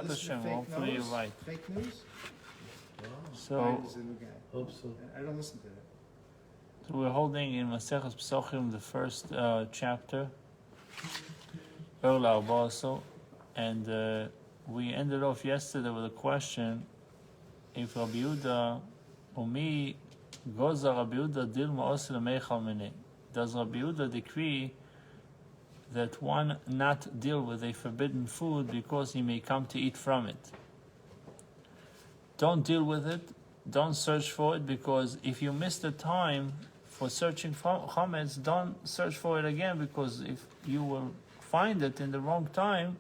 Bezrat Hashem, hopefully you're right. Fake news? So, Biden is the new guy. Hope so. I don't listen to that. So we're holding in Maseches Pesachim the first chapter, Earl also, and we ended off yesterday with a question: if Rabbi Yehuda, Umi Goza Rabbi Yehuda Dilma Osel Meichal Mene, does Rabbi Yehuda decree that one not deal with a forbidden food because he may come to eat from it? Don't deal with it. Don't search for it, because if you miss the time for searching for chametz, don't search for it again, because if you will find it in the wrong time,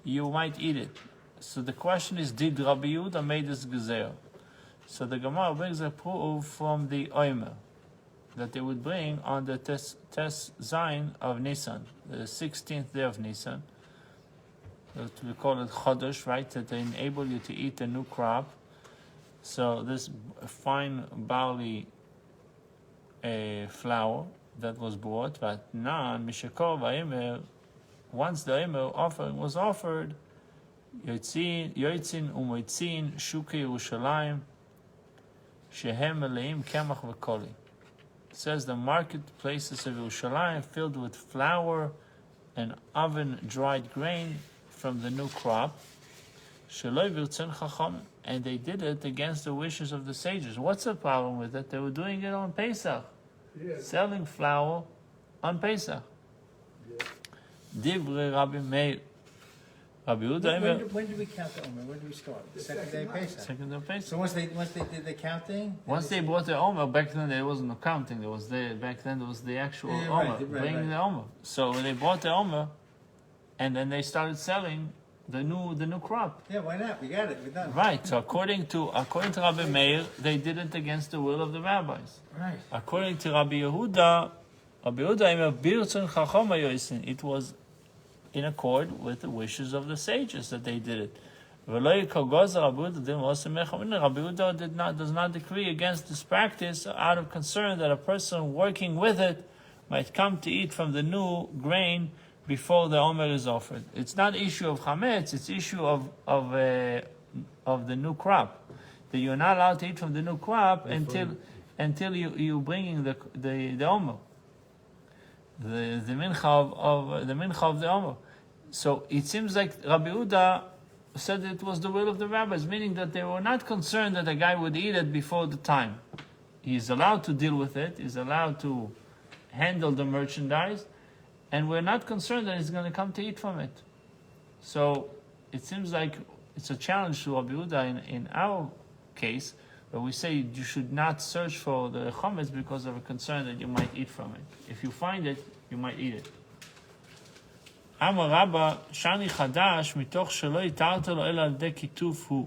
you might eat it. So the question is, did Rabbi Yehuda made this gezer? So the Gemara brings a proof from the Omer that they would bring on the Tes Zayin of Nisan, the 16th day of Nisan. We call it Chodesh, right? That they enable you to eat a new crop. So this fine barley flour that was bought, but nan mishakor v'emer, once the emer offering was offered, yotzin umoitzin shuke Yerushalayim shehem meleim kemach v'koli. It says the marketplaces of Yerushalayim filled with flour and oven dried grain from the new crop. Sheloi v'irtzen chacham, and they did it against the wishes of the sages. What's the problem with it? They were doing it on Pesach, selling flour on Pesach. Divrei Rabbi Meir, Rabbi Yehuda. When did we count the Omer? When did we start? The second day of Pesach. Second day of Pesach. So once they did the counting. Once they brought the Omer, back then there wasn't no counting. Back then there was the actual Omer, bringing the Omer. So they bought the Omer, and then they started selling the new crop. Yeah, why not? We got it. We're done. Right. So according to Rabbi Meir, they did it against the will of the rabbis. Right. According to Rabbi Yehuda, it was in accord with the wishes of the sages that they did it. Rabbi Yehuda does not decree against this practice out of concern that a person working with it might come to eat from the new grain before the Omer is offered. It's not issue of chametz; it's issue of the new crop. That you're not allowed to eat from the new crop until you bringing the Omer, the mincha of the Omer. So it seems like Rabbi Yehuda said it was the will of the rabbis, meaning that they were not concerned that a guy would eat it before the time. He's allowed to deal with it. He's allowed to handle the merchandise. And we're not concerned that he's going to come to eat from it. So it seems like it's a challenge to Rabbi Yehuda in our case, where we say you should not search for the chametz because of a concern that you might eat from it. If you find it, you might eat it. Amar Rabba Shani Chadash mitoch shelo itarta lo ela al yedei kituf hu.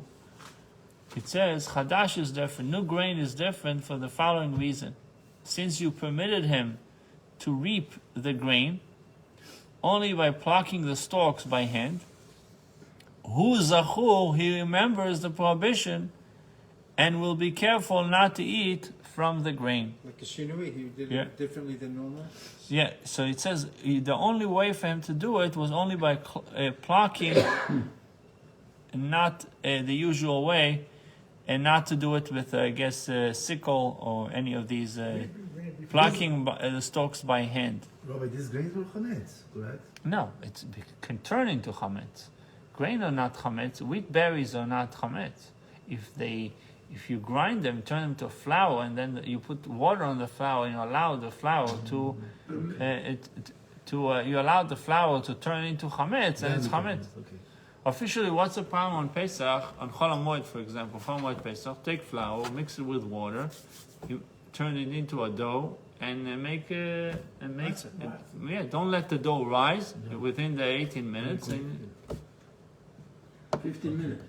It says Chadash is different. New grain is different for the following reason: since you permitted him to reap the grain only by plucking the stalks by hand, hu zachur, he remembers the prohibition and will be careful not to eat from the grain. Like a shinui, he did it differently than normal. Yeah, so it says the only way for him to do it was only by plucking, not the usual way, and not to do it with, I guess, sickle or any of these, plucking the stalks by hand. Rabbi, these grains were chametz, correct? No, it can turn into chametz. Grain are not chametz. Wheat berries are not chametz. If you grind them, turn them to flour, and then you put water on the flour, and you allow the flour to turn into chametz, and it's chametz. Okay. Officially, what's the problem on Pesach, on Chol HaMoed, for example, Chol HaMoed Pesach, take flour, mix it with water, you turn it into a dough, and don't let the dough rise within the 18 minutes. And 15 minutes.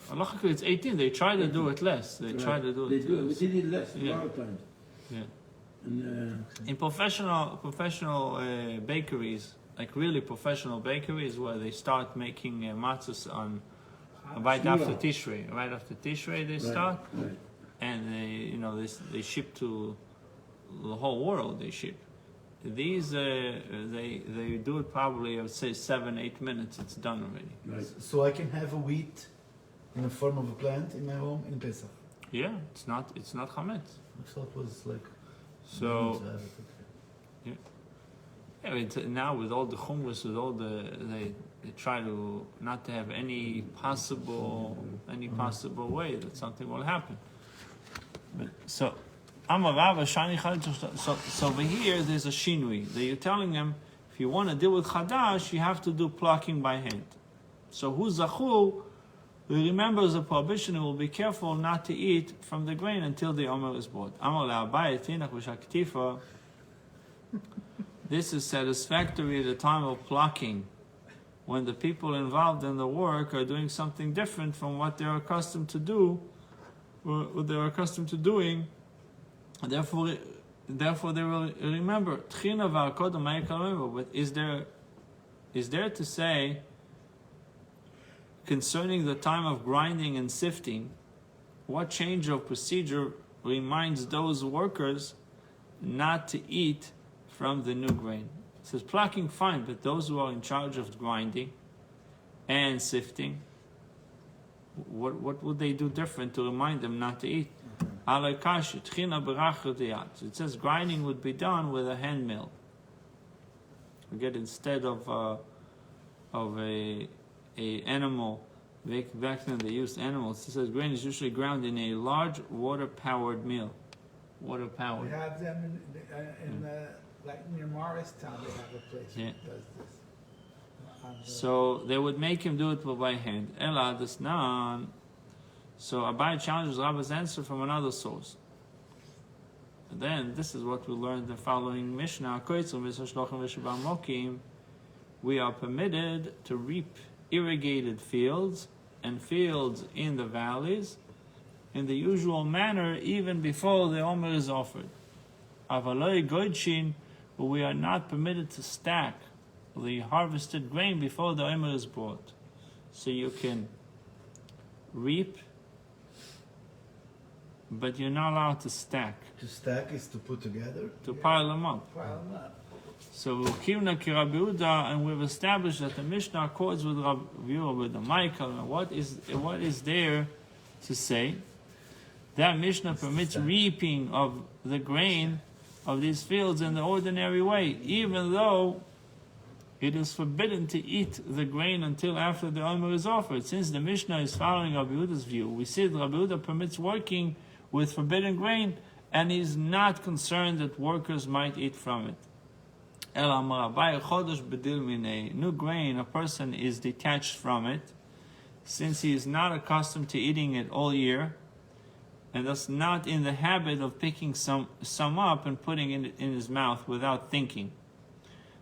Halachically, it's 18. They try to do it less. They try to do it. They do. We did it less in our times. Yeah. And, in professional bakeries, like really professional bakeries, where they start making matzahs on right after Tishrei. Right after Tishrei, they start, and they ship to the whole world. They ship, These they do it probably, I would say 7-8 minutes. It's done already. Right. So I can have a wheat in the form of a plant in my home in Pesach. Yeah, it's not chametz. I thought it was like. So yeah, now with all the chumras, with all they try to not to have any possible way that something will happen. But so over here there's a shinui that you're telling them if you want to deal with chadash you have to do plucking by hand. So who zachu who remembers the prohibition and will be careful not to eat from the grain until the omer is bought. This is satisfactory at the time of plucking, when the people involved in the work are doing something different from what they're accustomed to do, or what they're accustomed to doing. Therefore they will remember. But is there to say concerning the time of grinding and sifting, what change of procedure reminds those workers not to eat from the new grain? It says plucking, fine, but those who are in charge of grinding and sifting, what would they do different to remind them not to eat? So it says grinding would be done with a hand mill. Again, instead of a animal. Back then they used animals. It says grain is usually ground in a large water-powered mill. Water-powered. We have them like near Morristown, they have a place that does this. So they would make him do it by hand. Ela does not. So Abai challenges Rabbi's answer from another source. And then this is what we learned in the following Mishnah. We are permitted to reap irrigated fields and fields in the valleys in the usual manner even before the omer is offered. Avaloi goichin, but we are not permitted to stack the harvested grain before the omer is brought. So you can reap, but you're not allowed to stack. To stack is to put together? To pile them up. Pile them up. So Kivna ki Rabbi Yehuda, and we've established that the Mishnah accords with Rabbi Yehuda, with the Michael. And what is there to say? That Mishnah permits reaping of the grain of these fields in the ordinary way, even though it is forbidden to eat the grain until after the omer is offered. Since the Mishnah is following Rabbi Yehuda's view, we see that Rabbi Yehuda permits working with forbidden grain, and is not concerned that workers might eat from it. New grain, a person is detached from it, since he is not accustomed to eating it all year, and thus not in the habit of picking some up and putting it in his mouth without thinking.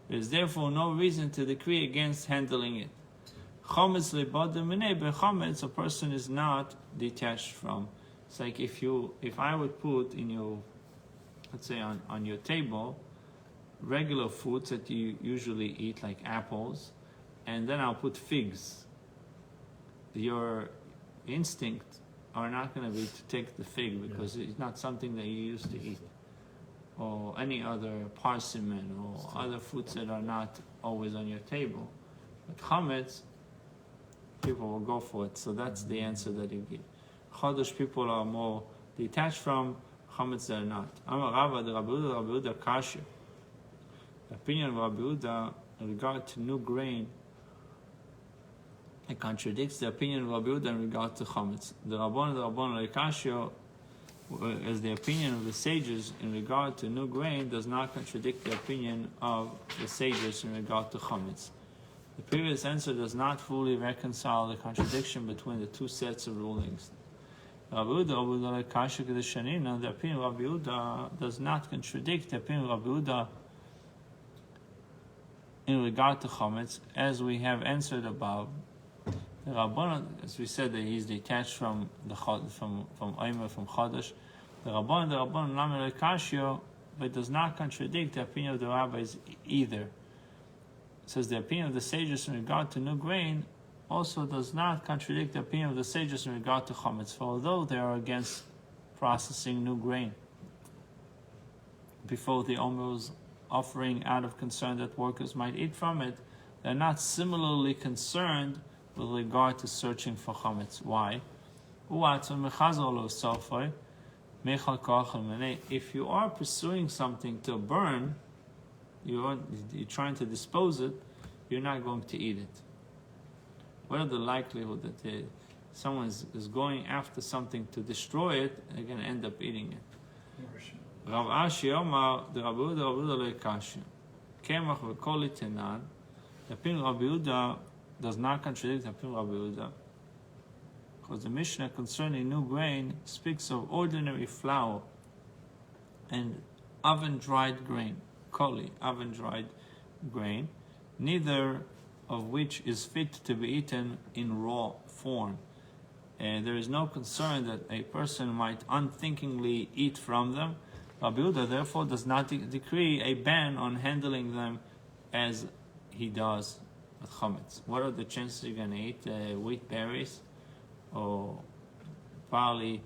There is therefore no reason to decree against handling it. Chometz, a person is not detached from. It's like if I would put in your, let's say on your table, regular foods that you usually eat, like apples, and then I'll put figs. Your instinct are not going to be to take the fig because it's not something that you used to eat, or any other parsimon or other foods that are not always on your table. But chametz, people will go for it. So that's the answer that you give. Chodesh people are more detached from, chametz they're not. Amar Rava, the Rabbi Yehuda kasher. The opinion of Rabbi Yehuda in regard to new grain, it contradicts the opinion of Rabbi Yehuda in regard to chametz. The Rabban Kasher, as the opinion of the sages in regard to new grain, does not contradict the opinion of the sages in regard to chametz. The previous answer does not fully reconcile the contradiction between the two sets of rulings. Rabbi Yehuda Kasher Kedushanina, the opinion of Rabbi Yehuda does not contradict the opinion of Rabbi Yehuda in regard to chametz, as we have answered above. The Rabbanan, as we said, that he is detached from Omer, from Chodesh. The Rabbanan Lamed Kashio, but does not contradict the opinion of the rabbis either. It says the opinion of the sages in regard to new grain also does not contradict the opinion of the sages in regard to chametz, for although they are against processing new grain before the Omer offering out of concern that workers might eat from it, they're not similarly concerned with regard to searching for chametz. Why? If you are pursuing something to burn, you're trying to dispose it, you're not going to eat it. What are the likelihood that someone is going after something to destroy it, they're going to end up eating it? Rav Ashi Omar, the Rabbi Yehuda lo ikasha. Kemach v'kol itenan. The opinion of Rabbi Yehuda does not contradict the opinion of Rabbi Yehuda, because the Mishnah concerning new grain speaks of ordinary flour and oven-dried grain, koli, oven-dried grain, neither of which is fit to be eaten in raw form. And there is no concern that a person might unthinkingly eat from them. Rabbi Yehuda therefore does not decree a ban on handling them as he does with chametz. What are the chances you're going to eat wheat berries or barley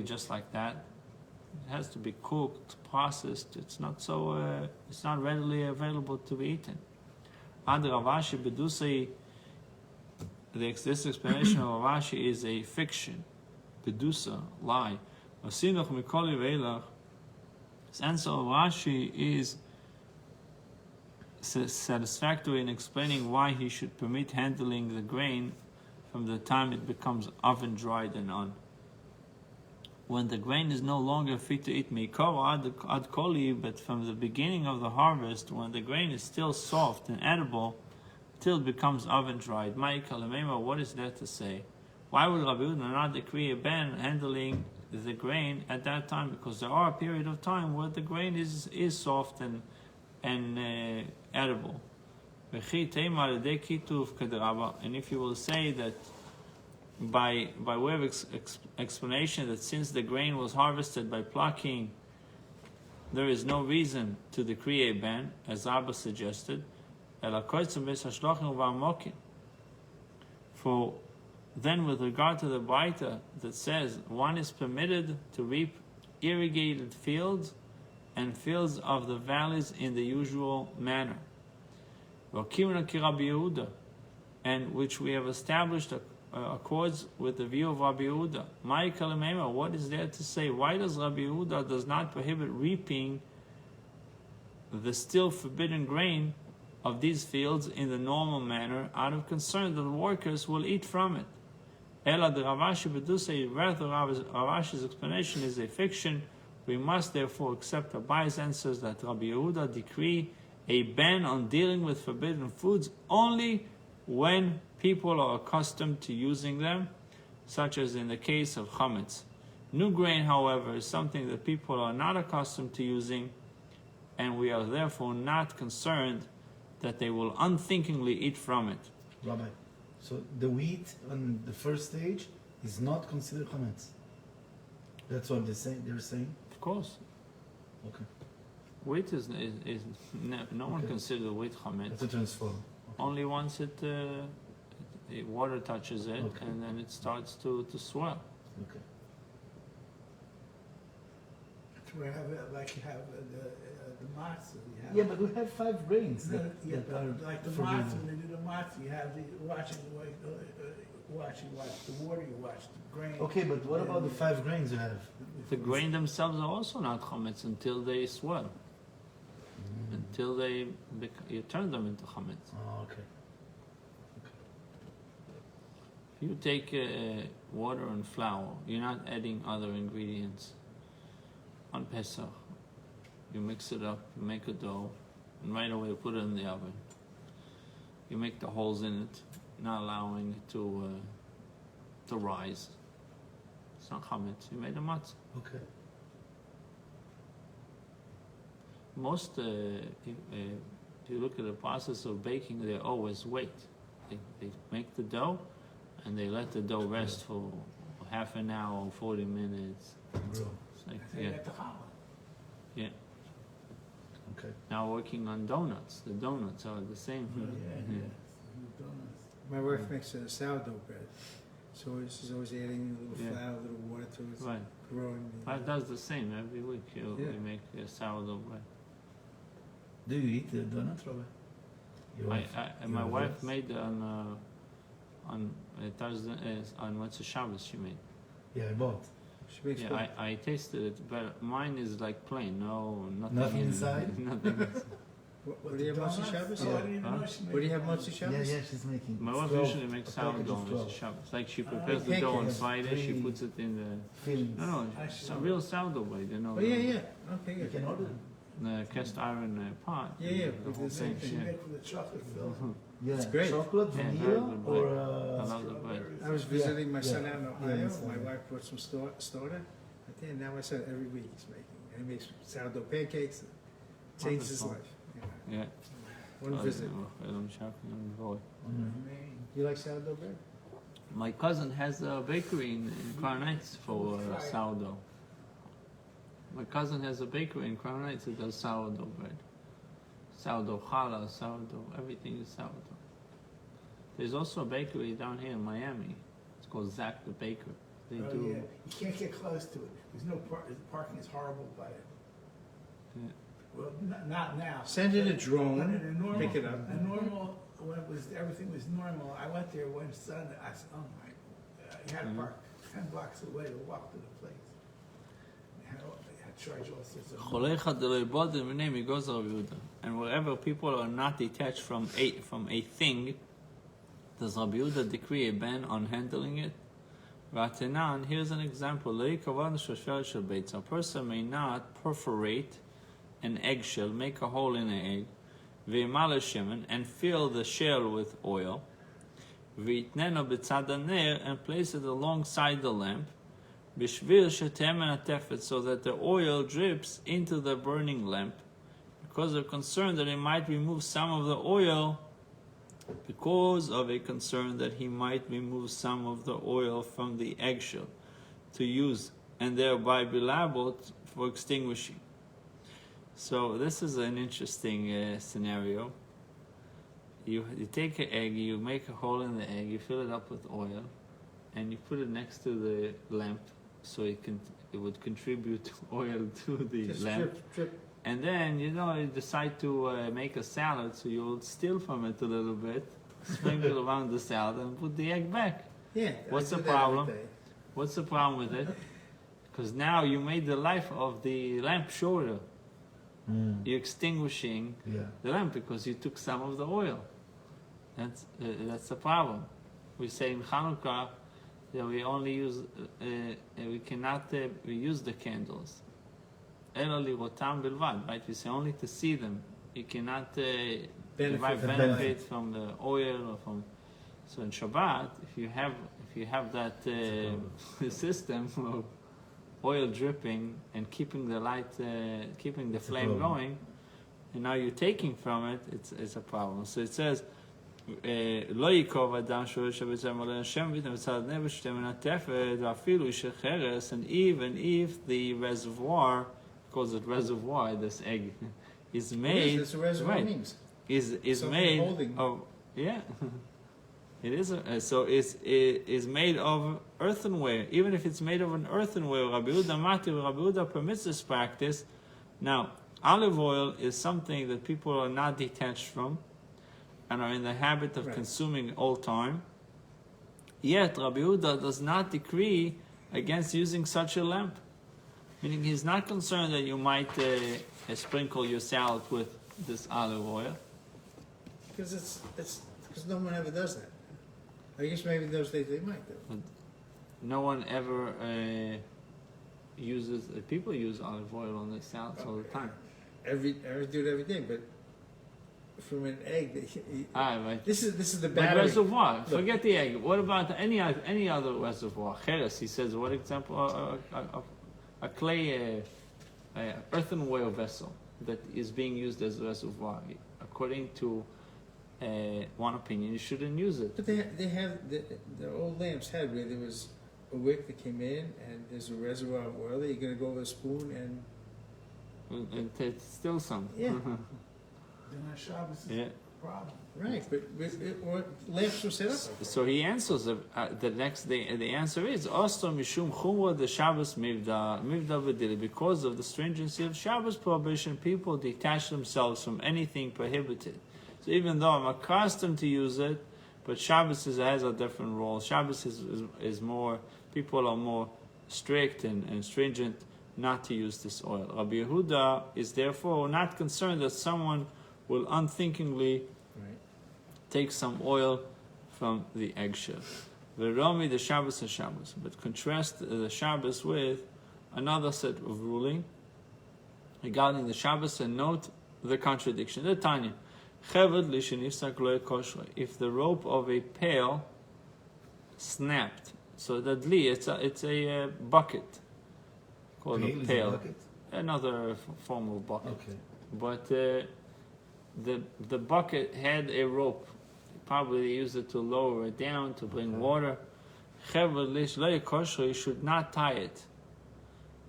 just like that? It has to be cooked, processed. It's not so. It's not readily available to be eaten. Ad Rav Ashi bedusei. This explanation of Rav Ashi is a fiction, bedusa, lie. Asinuch mikoli veilach. His answer of Rashi is satisfactory in explaining why he should permit handling the grain from the time it becomes oven dried and on. When the grain is no longer fit to eat mikor ad koli, but from the beginning of the harvest, when the grain is still soft and edible, till it becomes oven dried. What is that to say? Why would Rabbi Yehuda not decree a ban handling the grain at that time? Because there are a period of time where the grain is soft and edible. And if you will say that by way of explanation that since the grain was harvested by plucking, there is no reason to decree a ban, as Abba suggested, for then with regard to the Baita that says one is permitted to reap irrigated fields and fields of the valleys in the usual manner, and which we have established accords with the view of Rabbi Yehuda. What is there to say? Why does Rabbi Yehuda does not prohibit reaping the still forbidden grain of these fields in the normal manner, out of concern that the workers will eat from it? Ela the Rav Ashi bedusei, rather Rav Ashi's explanation is a fiction. We must therefore accept Rabbi's answers that Rabbi Yehuda decree a ban on dealing with forbidden foods only when people are accustomed to using them, such as in the case of chametz. New grain, however, is something that people are not accustomed to using, and we are therefore not concerned that they will unthinkingly eat from it. Rabbi, so the wheat on the first stage is not considered chametz. That's what they're saying? Of course. Okay. Wheat is no one considers wheat chametz. It's a transform. Okay. Only once water touches it, okay, and then it starts to swell. Okay. We have like you have the matzah. You have Yeah, but we have 5 grains. No, that are like the forbidden. matzah. When they do the matzah, you have the watch the water, you watch the grain. Okay, but what about the 5 grains you have? The grain themselves are also not chametz until they swell, until you turn them into chametz. Oh, okay. If you take water and flour, you're not adding other ingredients. On Pesach, you mix it up, you make a dough, and right away you put it in the oven. You make the holes in it, not allowing it to rise. It's not chametz. You made a matzah. Okay. Most, if you look at the process of baking, they always wait. They make the dough, and they let the dough rest for half an hour, 40 minutes. Bro. Like, They yeah. let the challah. Yeah. Okay. Now working on donuts. The donuts are the same. Yeah. My wife makes a sourdough bread, so she's always adding a little flour, a little water to it, Right. growing. That does the same every week. You Yeah. make a sourdough bread. Do you eat the donut, Rabbi? Your wife? My Your wife wife? made on Thursday, on what's the Shabbos she made. Yeah, I bought. She makes Yeah, good. I tasted it, but mine is like plain, nothing Nothing inside? Nothing inside. What do you have Motzi Shabbos? Oh, I didn't even Huh? know she made What do you have one. Motzi Shabbos? Yeah, she's making. My it's wife 12, usually makes a package sourdough of on 12 Shabbos. Like she prepares the Pancakes. dough on Friday, she Three puts it in the fillings. no, I it's should a know. real sourdough bread, you know. Oh, yeah. Okay, You good. can order. The cast iron pot. Yeah, the we whole did the same thing. She thing. made for the chocolate filled. Yeah, It's great. chocolate, Yeah, vanilla, very good or bread. I love the bread. I was visiting my son yeah. out in Yeah, Ohio. it's, My wife brought some starter. I think now my son every week he's making. And he makes sourdough pancakes. It changes his Wonderful. life. Yeah. One visit. You like sourdough bread? My cousin has a bakery in Crown Heights for sourdough. My cousin has a bakery in Crown Heights that does sourdough bread. Sourdough challah, sourdough, everything is sourdough. There's also a bakery down here in Miami. It's called Zach the Baker. They Oh, do. yeah. You can't get close to it. There's no parking is horrible by it. Yeah. Well, not now. Send in a But drone, in a normal, pick it up. A normal, when it was, everything was normal, I went there one Sunday, I said, oh my, you had to park 10 blocks away to walk to the place. You had to charge all sorts of money. And wherever people are not detached from a thing, does Rabbi Yehuda decree a ban on handling it? Ratenan, here's an example. A person may not perforate an eggshell, make a hole in an egg, and fill the shell with oil, and place it alongside the lamp, so that the oil drips into the burning lamp, because they're concerned that it might remove some of the oil, from the eggshell to use, and thereby be liable for extinguishing. So this is an interesting scenario. You take an egg, you make a hole in the egg, you fill it up with oil, and you put it next to the lamp, so it would contribute oil to the Just lamp. drip. And then, you decide to make a salad, so you'll steal from it a little bit, sprinkle around the salad, and put the egg back. Yeah. What's I the do that every problem? day. What's the problem with it? Because now you made the life of the lamp shorter. You're extinguishing Yeah. the lamp because you took some of the oil. That's the problem. We say in Hanukkah that we only use, we cannot use the candles. Ela lirotam bilvad, right? We say only to see them. You cannot derive benefit from the oil or from. So in Shabbat, if you have that system of oil dripping and keeping the light, keeping the flame going, and now you're taking from it, it's a problem. So it says, "Lo yikov adam shoresh b'tzem oleh Hashem v'tem v'tzad nevesh shtem v'natefed v'afilu ishe cheres," and even if the reservoir, calls it reservoir, this egg, is made, That's what reservoir right, means. is Something made holding. of, yeah. It is so. Is made of earthenware. Even if it's made of an earthenware, Rabbi Yehuda permits this practice. Now, olive oil is something that people are not detached from, and are in the habit of Right. consuming all time. Yet, Rabbi Yehuda does not decree against using such a lamp. Meaning, he's not concerned that you might sprinkle your salad with this olive oil. Because it's because no one ever does that. I guess maybe those days they might do. No one ever uses. People use olive oil on their salads all the time. I do it every day, but from an egg, Right. this is the Like battery. reservoir. Forget the egg. What about any other reservoir? Cheres, he says. What example? A clay, earthenware vessel that is being used as a reservoir. According to one opinion, you shouldn't use it. But they have the old lamps had where there was a wick that came in and there's a reservoir of oil. You're gonna go with a spoon and And it's still some. Yeah. Then on Shabbos is Yeah. a problem. Right, but or lamps were set up. So he answers the next day. The answer is also mishum chumra the Shabbos mivda v'dili. Because of the stringency of Shabbos prohibition, people detach themselves from anything prohibited. So even though I'm accustomed to use it, but Shabbos has a different role. Shabbos is more, people are more strict and stringent not to use this oil. Rabbi Yehuda is therefore not concerned that someone will unthinkingly take some oil from the eggshell. V'romi the Shabbos and Shabbos. But contrast the Shabbos with another set of ruling regarding the Shabbos and note the contradiction. The Tanya. If the rope of a pail snapped, so the dli, it's a bucket called a pail. Bucket? Another form of bucket. Okay. But the bucket had a rope. Probably they used it to lower it down to bring water. You should not tie it,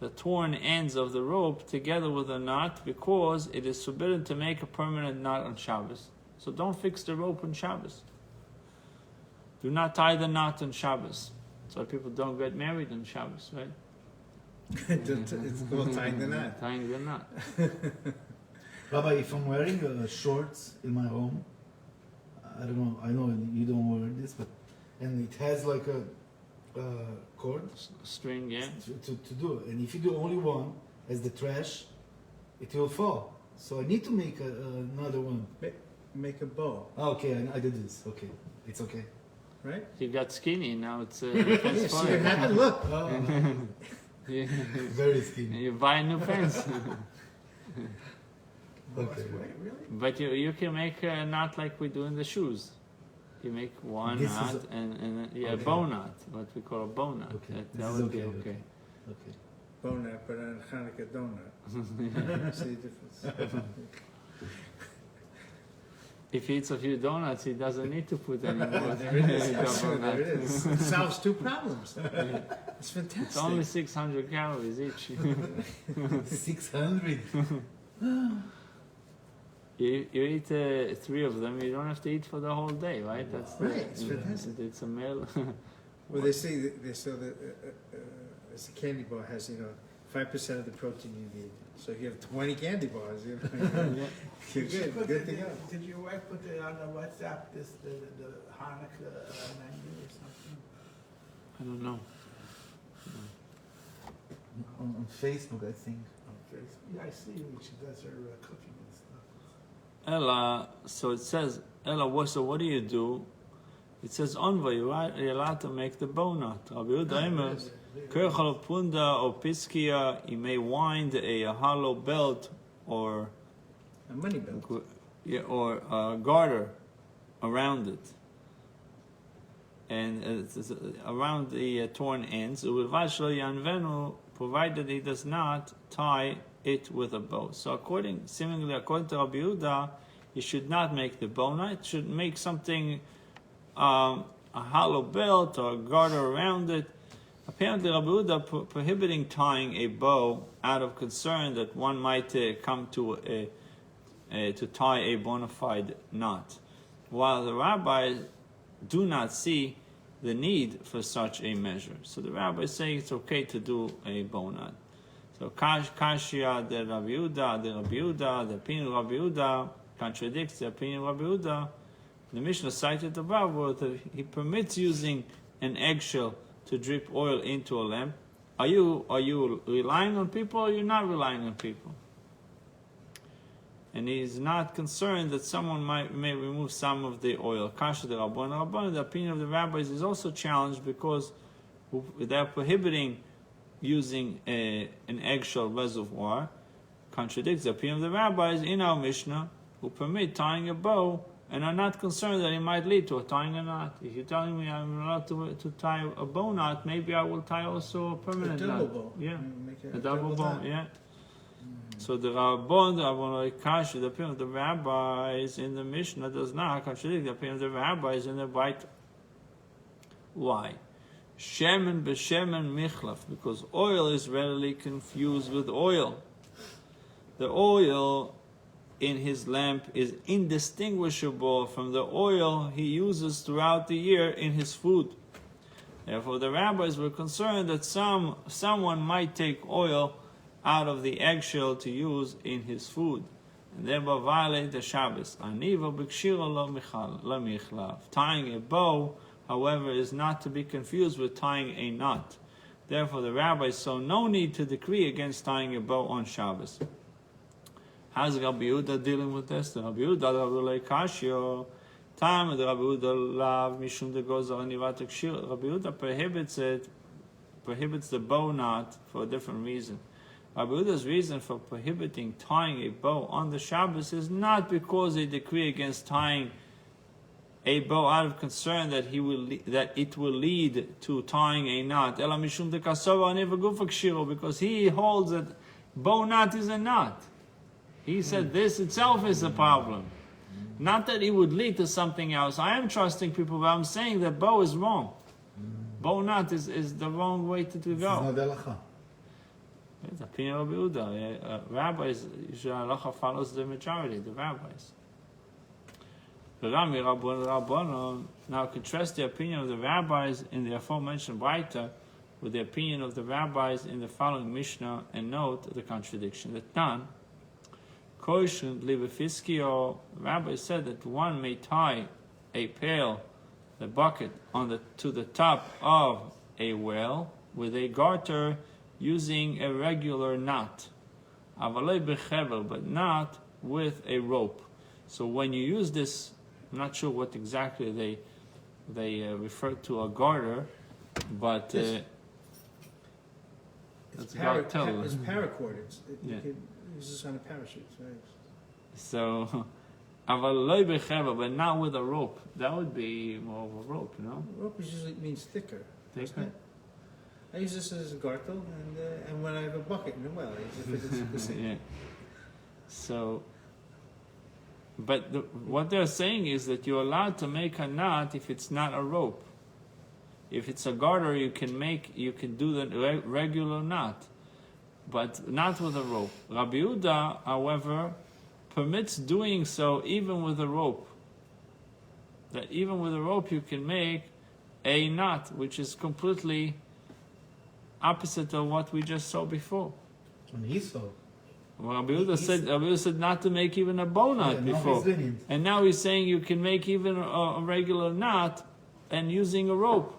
the torn ends of the rope, together with a knot, because it is forbidden to make a permanent knot on Shabbos. So don't fix the rope on Shabbos. Do not tie the knot on Shabbos. So people don't get married on Shabbos, right? It's called tying the knot. Tying the knot. Rabbi, if I'm wearing shorts in my home, I don't know, I know you don't wear this, but, and it has like a cord String, yeah. to do it. And if you do only one, as the trash, it will fall. So I need to make another one. Make a bow, Okay, I did this. Okay, it's okay. right? You got skinny, now it's See what fine. happened? Look. You, Very skinny. you buy new pants. Okay. Wait, really? But you can make a knot like we do in the shoes. You make one This knot is and a Okay. bow knot, what we call a bow knot. Okay. That This is would be okay, okay. Okay. Bow knot, but on Hanukkah donut. See the difference? If he eats a few donuts, he doesn't need to put any more. There it is. double There knot. it is. It solves two problems. It's fantastic. It's only 600 calories each. 600. You eat 3 of them, you don't have to eat for the whole day, right? That's the, Right, it's fantastic. It's a meal. Well, they say that as a candy bar has 5% of the protein you need. So if you have 20 candy bars, you're good. Good to go. Did your wife put it on the WhatsApp, the Hanukkah menu or something? I don't know. On Facebook, I think. On Facebook? Yeah, I see when she does her cooking and stuff. Ella, so it says, Ella, so what do you do? It says, Onva, you're allowed to make the bow knot. Rabbi Yehuda Aimer, Kerchal Punda or Piskia, you may wind a hollow belt or A money belt. or a garter around it. And it's around the torn ends, provided he does not tie it with a bow. So seemingly according to Rabbi Yehuda, you should not make the bow knot. You should make something, a hollow belt or a garter around it. Apparently Rabbi Yehuda prohibiting tying a bow out of concern that one might come to tie a bona fide knot, while the rabbis do not see the need for such a measure. So the rabbis say it's okay to do a bow knot. So Kashya de Rabbi Yehuda, the opinion of Rabbi Yehuda contradicts the opinion of Rabbi Yehuda. The Mishnah cited above that he permits using an eggshell to drip oil into a lamp. Are you relying on people or are you not relying on people? And he is not concerned that someone may remove some of the oil. Kasha de Rabban, the opinion of the rabbis is also challenged because they're prohibiting using an eggshell reservoir. Contradicts the opinion of the rabbis in our Mishnah who permit tying a bow and are not concerned that it might lead to tying a knot. If you're telling me I'm allowed to tie a bow knot, maybe I will tie also a permanent knot. A double bow. Yeah, Make a double bow, knot. yeah. So the Rabban Kashi, the opinion of the rabbis in the Mishnah does not contradict the opinion of the rabbis in the Bait. Why? Shemen b'shemen michlaf, because oil is readily confused with oil. The oil in his lamp is indistinguishable from the oil he uses throughout the year in his food. Therefore, the rabbis were concerned that someone might take oil out of the eggshell to use in his food, and thereby violate the Shabbos. Tying a bow, however, is not to be confused with tying a knot. Therefore, the rabbis saw no need to decree against tying a bow on Shabbos. How's Rabbi Yehuda dealing with this? The Rabbi Yehuda, time of the Rabbi Yehuda lav mishum de gozar nivat kshir. Rabbi Yehuda prohibits the bow knot for a different reason. Rabbi Yehuda's reason for prohibiting tying a bow on the Shabbos is not because they decree against tying a bow out of concern that it will lead to tying a knot. Ela mishum de kasova never gufa kshiro, because he holds that bow knot is a knot. He said this itself is a problem. Not that it would lead to something else. I am trusting people, but I'm saying that bow is wrong. Bow knot is the wrong way to go. It's not halacha. It's the opinion of Yehuda. Rabbis, usually halacha follows the majority, the rabbis. Now contrast the opinion of the rabbis in the aforementioned Braita with the opinion of the rabbis in the following Mishnah, and note the contradiction. The Tan, Rabbi said that one may tie a pail, the bucket, to the top of a well with a garter using a regular knot, but not with a rope. So when you use this, I'm not sure what exactly they refer to a garter, but it's paracord. You can use this on a parachute. Right? So, but not with a rope. That would be more of a rope, no? Rope usually means thicker. Thicker? I use this as a garter, and when I have a bucket in the well, I use it the same. Yeah. So, but what they're saying is that you're allowed to make a knot if it's not a rope. If it's a garter, you can do the regular knot, but not with a rope. Rabbi Yehuda, however, permits doing so even with a rope. That even with a rope you can make a knot, which is completely opposite of what we just saw before. When he saw. Well, Rabbi Yehuda said not to make even a bow knot before. And now he's saying you can make even a regular knot and using a rope.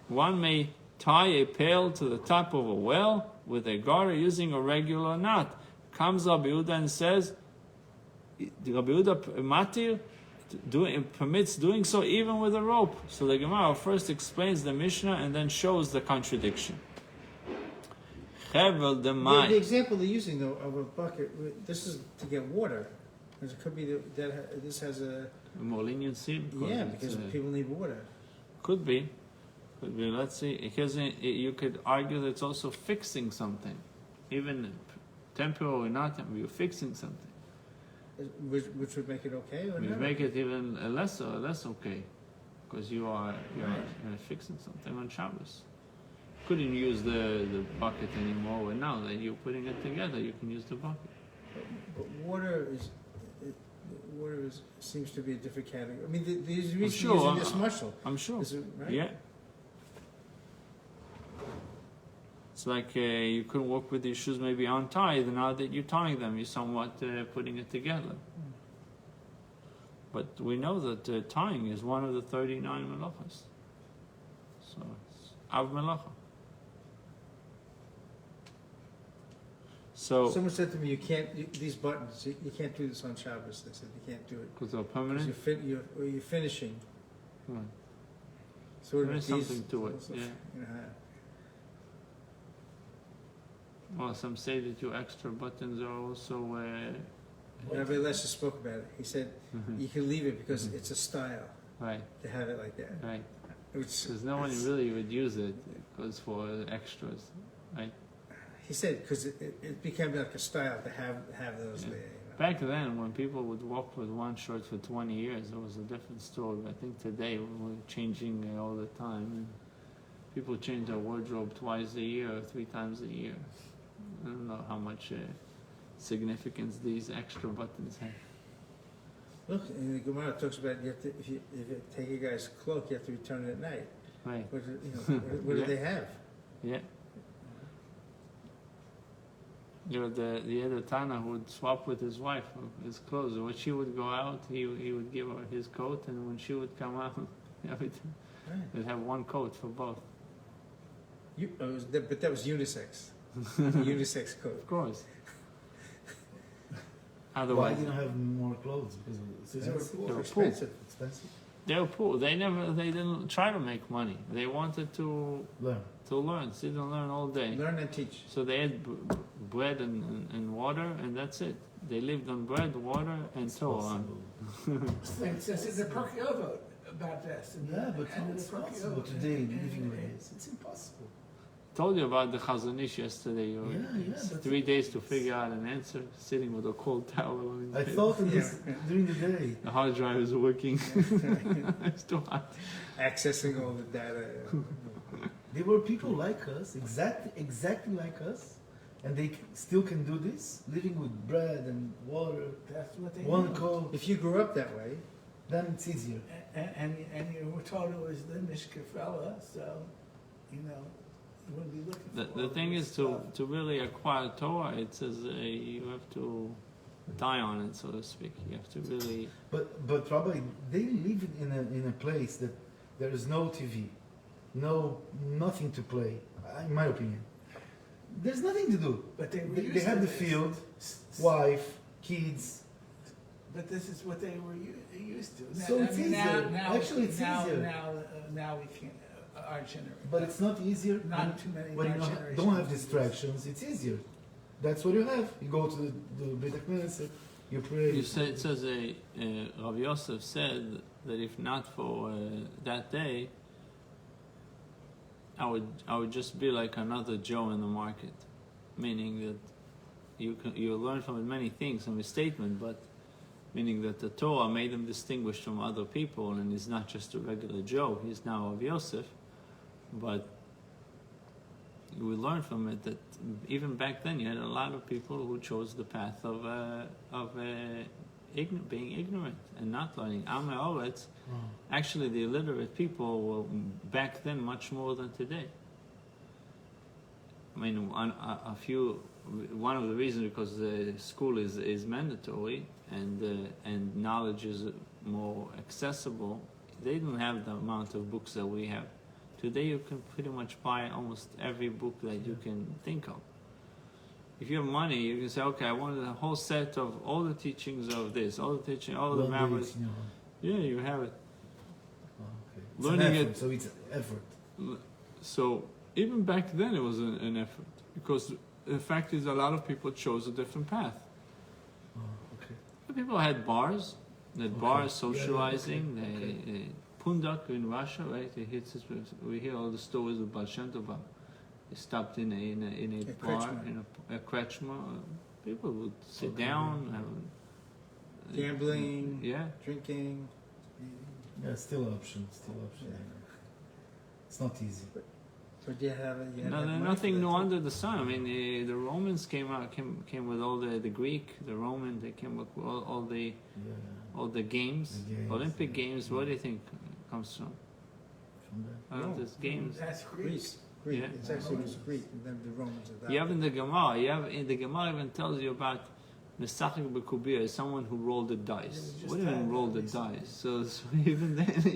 One may tie a pail to the top of a well with a garter using a regular knot. Comes Rabbi Yehuda and says, Rabbi Yehuda matir permits doing so even with a rope. So the Gemara first explains the Mishnah and then shows the contradiction. The example they're using though of a bucket, this is to get water. It could be that this has a more leniency. Because people need water. Could be. Let's see. Because you could argue that it's also fixing something, even temporary or not temporary. You're fixing something. Which would make it okay, or You not? make it even less okay, because you're fixing something on Shabbos. Couldn't use the bucket anymore, but now that you're putting it together, you can use the bucket. But water seems to be a different category. I mean, these reasons using this muscle. I'm sure. Right? Yeah. It's like you couldn't walk with your shoes maybe untied. Now that you're tying them, you're somewhat putting it together. But we know that tying is one of the 39 melachos. So it's av melacha. So someone said to me, these buttons, you can't do this on Shabbos. They said you can't do it because they're permanent. You're finishing. Right. So There is something to it. Yeah. Well, some say that your extra buttons are also. Rabbi Menashe spoke about it. He said you can leave it because it's a style. Right. To have it like that. Right. Because no one really would use it. It goes for extras, right? He said because it became like a style to have those there. Back then, when people would walk with one shirt for 20 years, it was a different story. I think today we're changing all the time. And people change their wardrobe twice a year or 3 times a year. I don't know how much significance these extra buttons have. Look, in the Gemara it talks about if you take a guy's cloak, you have to return it at night. Right. What Yeah. do they have? Yeah. The other Tana who would swap with his wife his clothes. When she would go out, he would give her his coat, and when she would come out, everything. Right. They'd have one coat for both. But that was unisex. Unisex coat. Of course. Why Otherwise, do you have more clothes? Because it's They were expensive. poor. They were Expensive. Expensive. they were poor. They didn't try to make money. They wanted to Learn. sit and learn all day. Learn and teach. So they had bread and water, and that's it. They lived on bread, water, and Torah. It says in the Pirkei Avot about this. Yeah, but And it's the Pirkei possible Avot, today, and- living and- like this. It's impossible. Told you about the Chazon Ish yesterday. Yeah, but 3 days to figure out an answer, sitting with a cold towel on his I head. thought of this during the day. The hard drive is working. It's too hot. Accessing all the data. There were people like us, exactly like us, and they still can do this, living with bread and water, That's what they one knew. coat. If you grew up that way, Then it's easier. And you were told it was the Mishkafella, so, you know, you wouldn't be looking for The all thing this is, stuff. to really acquire Torah, it says you have to die on it, so to speak. You have to really. But Rabbi, they live in a place that there is no TV, nothing to play. In my opinion, there's nothing to do. But they were They used have to the this. field, wife, kids. But this is what they were used to. So it's easier. Actually, it's easier. Now we can't, our generation. But it's not easier Not too many when you our generation don't have do this. distractions. It's easier. That's what you have. You go to the Beit HaKnesset, you pray. You say, it says Rabbi Yosef said that if not for that day, I would just be like another Joe in the market, meaning that you learn from it many things from his statement, but meaning that the Torah made him distinguished from other people, and he's not just a regular Joe. He's now Rabbi Yosef, but we learn from it that even back then you had a lot of people who chose the path of being ignorant and not learning. Am Ha'oretz, actually the illiterate people were back then much more than today. I mean, one of the reasons because the school is mandatory and knowledge is more accessible. They didn't have the amount of books that we have. Today you can pretty much buy almost every book that you can think of. If you have money, you can say, okay, I want a whole set of all the teachings of this, all the One day rabbis. it's in your hand. Yeah, you have it. Oh, okay. It's Learning an effort, it- so it's effort. So even back then it was an effort, because the fact is a lot of people chose a different path. Oh, okay. People had bars, Okay. bars, Yeah, yeah, socializing. okay, They Pundak in Russia, right? We hear all the stories of Baal Shem Tov. They stopped in a bar, krechma. in a krechma. People would sit Okay. down, have Gambling. Yeah, drinking. Yeah, still option. Yeah. It's not easy. But you have nothing new under the sun. I mean, the Romans came with all the Greek, the Roman. They came with all the Yeah, all the games, The games, Olympic yeah. games. Where do you think comes from? from that. Rome. These games. That's Greek. Greece. Greek. Yeah. It's actually it was Greek, and then the Romans adopted. You have in the Gemara even tells you about Mesachik B'Kubir, someone who rolled the dice. just What do you mean had rolled the that recently. dice? So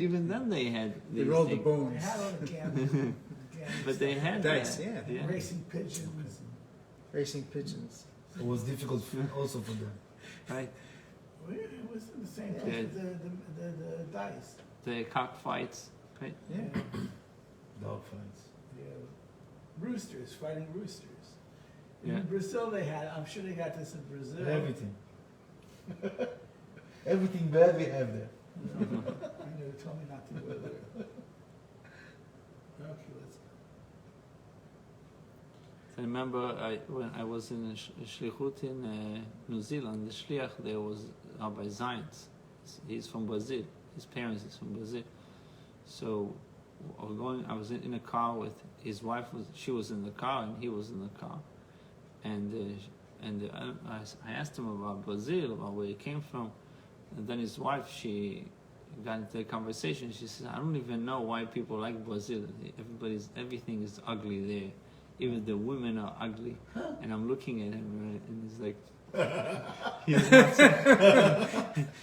even then they had They these rolled the things. They bones. had all the gambling. But they had Dice, that. yeah. Racing pigeons. Racing pigeons. It was difficult also for them. Right? It was in the same Yeah. place with the dice. The cockfights. Right? Yeah. Dog fights. Yeah. Roosters, fighting roosters. Yeah. In Brazil they had, I'm sure they got this in Brazil. Everything. Everything bad we have there. I know, they told me not to go there. Okay, let's go. I remember when I was in a shlichut in New Zealand, the shliach there was Rabbi Zayntz. He's from Brazil. His parents is from Brazil. So I was in a car with his wife. She was in the car and he was in the car, and and I asked him about Brazil, about where he came from, and then his wife, she got into a conversation. She said, "I don't even know why people like Brazil. Everything is ugly there. Even the women are ugly." And I'm looking at him, and he's like, he's not,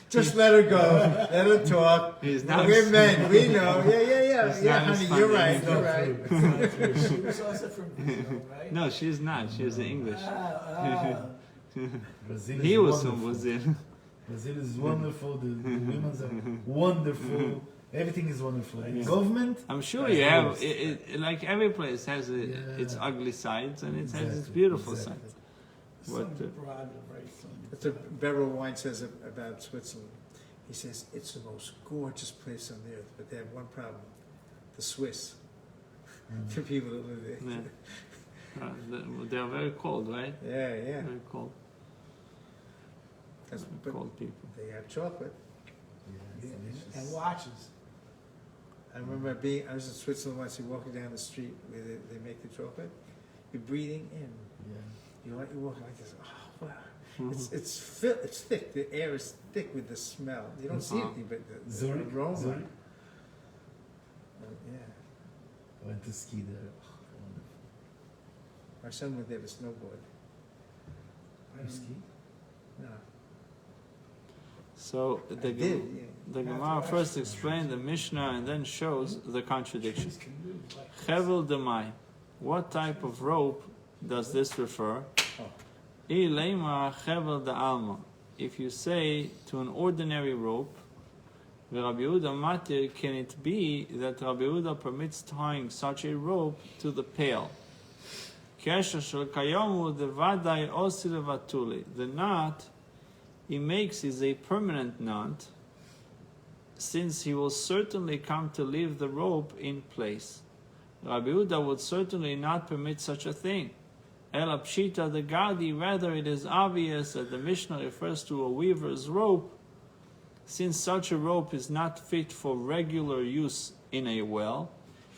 Just let her go. Let her talk. he's not, We're men. We know. Yeah, It's yeah, not honey. You're right. funny. You're right. She was also from Brazil, right? no, she's not. She's English. Brazil He is was from wonderful. Brazil. Brazil is wonderful. The women are wonderful. Everything is wonderful. The government. I'm sure is you the have, worst. like every place has its ugly sides and it has its beautiful Exactly. sides. Some What the- broad, very some. That's what Beryl Wine says about Switzerland. He says it's the most gorgeous place on the earth, but they have one problem: the Swiss, the people that live there. They're very cold, right? Yeah, Very cold. That's, Very but cold people. they have chocolate. Yeah, it's delicious. And watches. I remember I was in Switzerland once. You're walking down the street where they make the chocolate. You're breathing in. Yeah. You walk like this. Oh wow! It's thick. The air is thick with the smell. You don't see anything but the Zurich. aroma. Zurich. Yeah. I went to ski there. My son went there to snowboard. You ski? No. So I the did. the Gemara first explains the Mishnah and then shows the contradiction. Trees can move like this. Chevel demai. What type of rope does this refer? Oh. Ilema chevel de alma. If you say to an ordinary rope, Rabbi Yehuda matir, can it be that Rabbi Yehuda permits tying such a rope to the pail? Kesha shel kayomu devadai osi levatuli. The knot he makes is a permanent knot, since he will certainly come to leave the rope in place. Rabbi Yehuda would certainly not permit such a thing. Ela pshita the gadi, rather it is obvious that the Mishnah refers to a weaver's rope, since such a rope is not fit for regular use in a well,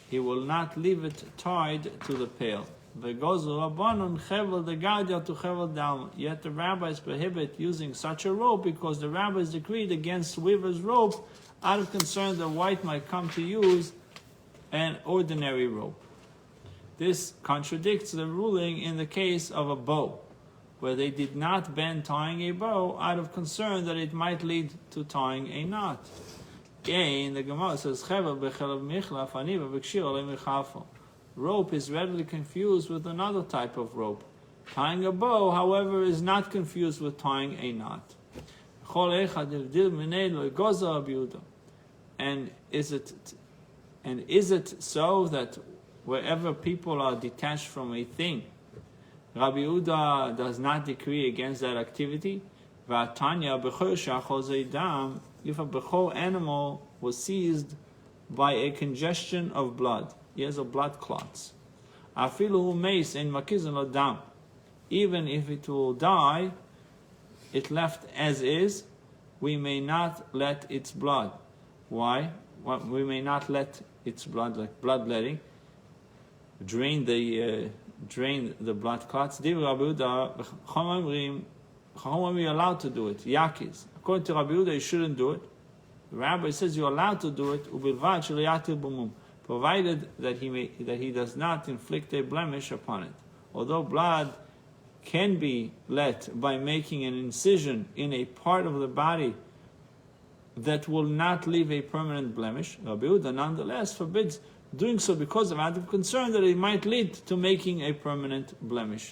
he will not leave it tied to the pail. Vegozu rabbanon chevel the gadi to chevel dalma. Yet the rabbis prohibit using such a rope because the rabbis decreed against weaver's rope out of concern that white might come to use an ordinary rope. This contradicts the ruling in the case of a bow, where they did not ban tying a bow out of concern that it might lead to tying a knot. Again, the Gemara says, rope is readily confused with another type of rope. Tying a bow, however, is not confused with tying a knot. And is it so that wherever people are detached from a thing, Rabbi Yehuda does not decree against that activity? If a bechor animal was seized by a congestion of blood, he has a blood clots. Even if it will die, it left as is, we may not let its blood. Why? We may not let its blood, like bloodletting, drain the blood clots. Chachamim are allowed to do it. Yakiz. According to Rabbi Yehuda, you shouldn't do it. The rabbi says you're allowed to do it, provided that he does not inflict a blemish upon it. Although blood can be let by making an incision in a part of the body that will not leave a permanent blemish, Rabbi Yehuda nonetheless forbids doing so because out of concern that it might lead to making a permanent blemish.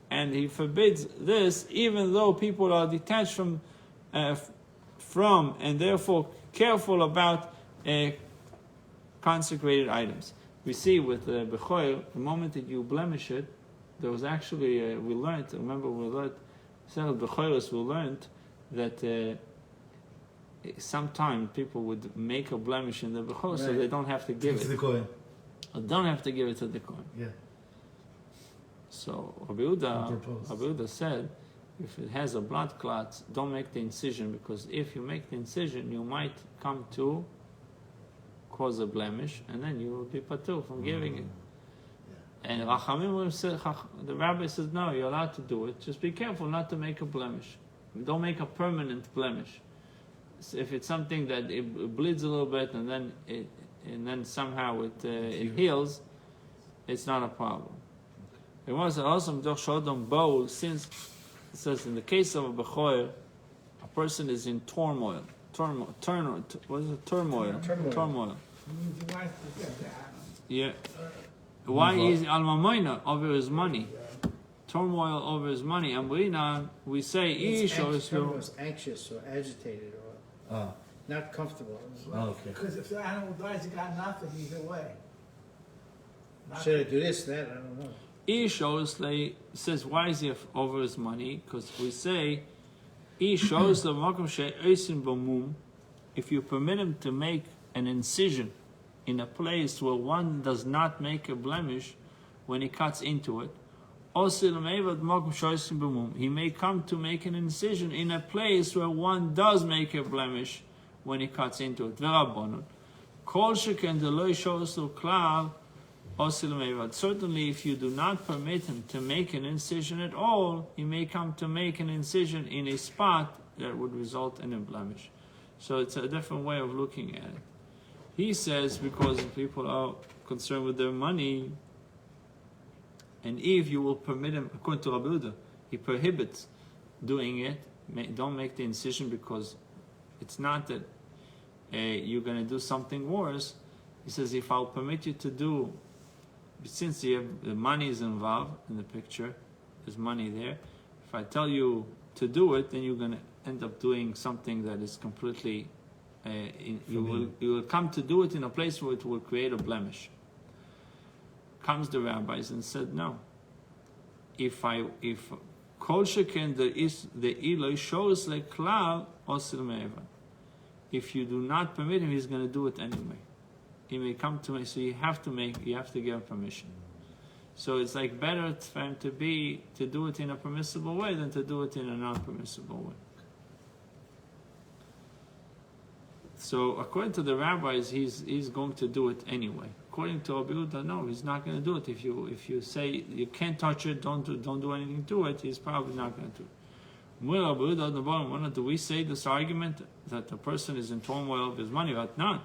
And he forbids this even though people are detached from and therefore careful about consecrated items. We see with the Bechoil, the moment that you blemish it, there was actually, we learned that sometimes people would make a blemish in the Bechoil so they don't have to give It's it. the Kohen. Don't have to give it to the Kohen. Yeah. So Rabbi On Yehuda purpose. said, if it has a blood clot, don't make the incision, because if you make the incision, you might come to cause a blemish, and then you will be patur from giving it. And Rachamim said, the rabbi says, no, you're allowed to do it. Just be careful not to make a blemish. Don't make a permanent blemish. So if it's something that it bleeds a little bit and then somehow it heals, it's not a problem. It was also bowl, since it says in the case of a bechoyer, a person is in turmoil. What is it? Turmoil. Means he wants to get that. Yeah. Why is al-mamoina over his money? Turmoil over his money. And we say Turmoil is anxious or agitated or not comfortable. Okay. Because if the animal dies, he got nothing either way. Should I do this, that? I don't know. Ishos says, why is he over his money? Because we say, if you permit him to make an incision in a place where one does not make a blemish when he cuts into it, he may come to make an incision in a place where one does make a blemish when he cuts into it. Certainly, if you do not permit him to make an incision at all, he may come to make an incision in a spot that would result in a blemish. So it's a different way of looking at it. He says because people are concerned with their money, and if you will permit him, according to Rabbi Yehuda, he prohibits doing it. Don't make the incision because it's not that you're going to do something worse. He says, if I'll permit you to do, since the money is involved in the picture, there's money there. If I tell you to do it, then you're going to end up doing something that is completely. You will come to do it in a place where it will create a blemish. Comes the rabbis and said, no. If kol sheken the iloi shows like klal osil me'eva. If you do not permit him, he's going to do it anyway. He may come to me, so you have to give him permission. So it's like better for him to do it in a permissible way than to do it in a non-permissible way. So according to the rabbis, he's going to do it anyway. According to Rabbi Yehuda, no, he's not going to do it. If you say you can't touch it, don't do anything to it, he's probably not going to do it. When do we say this argument that the person is in turmoil of his money? But none.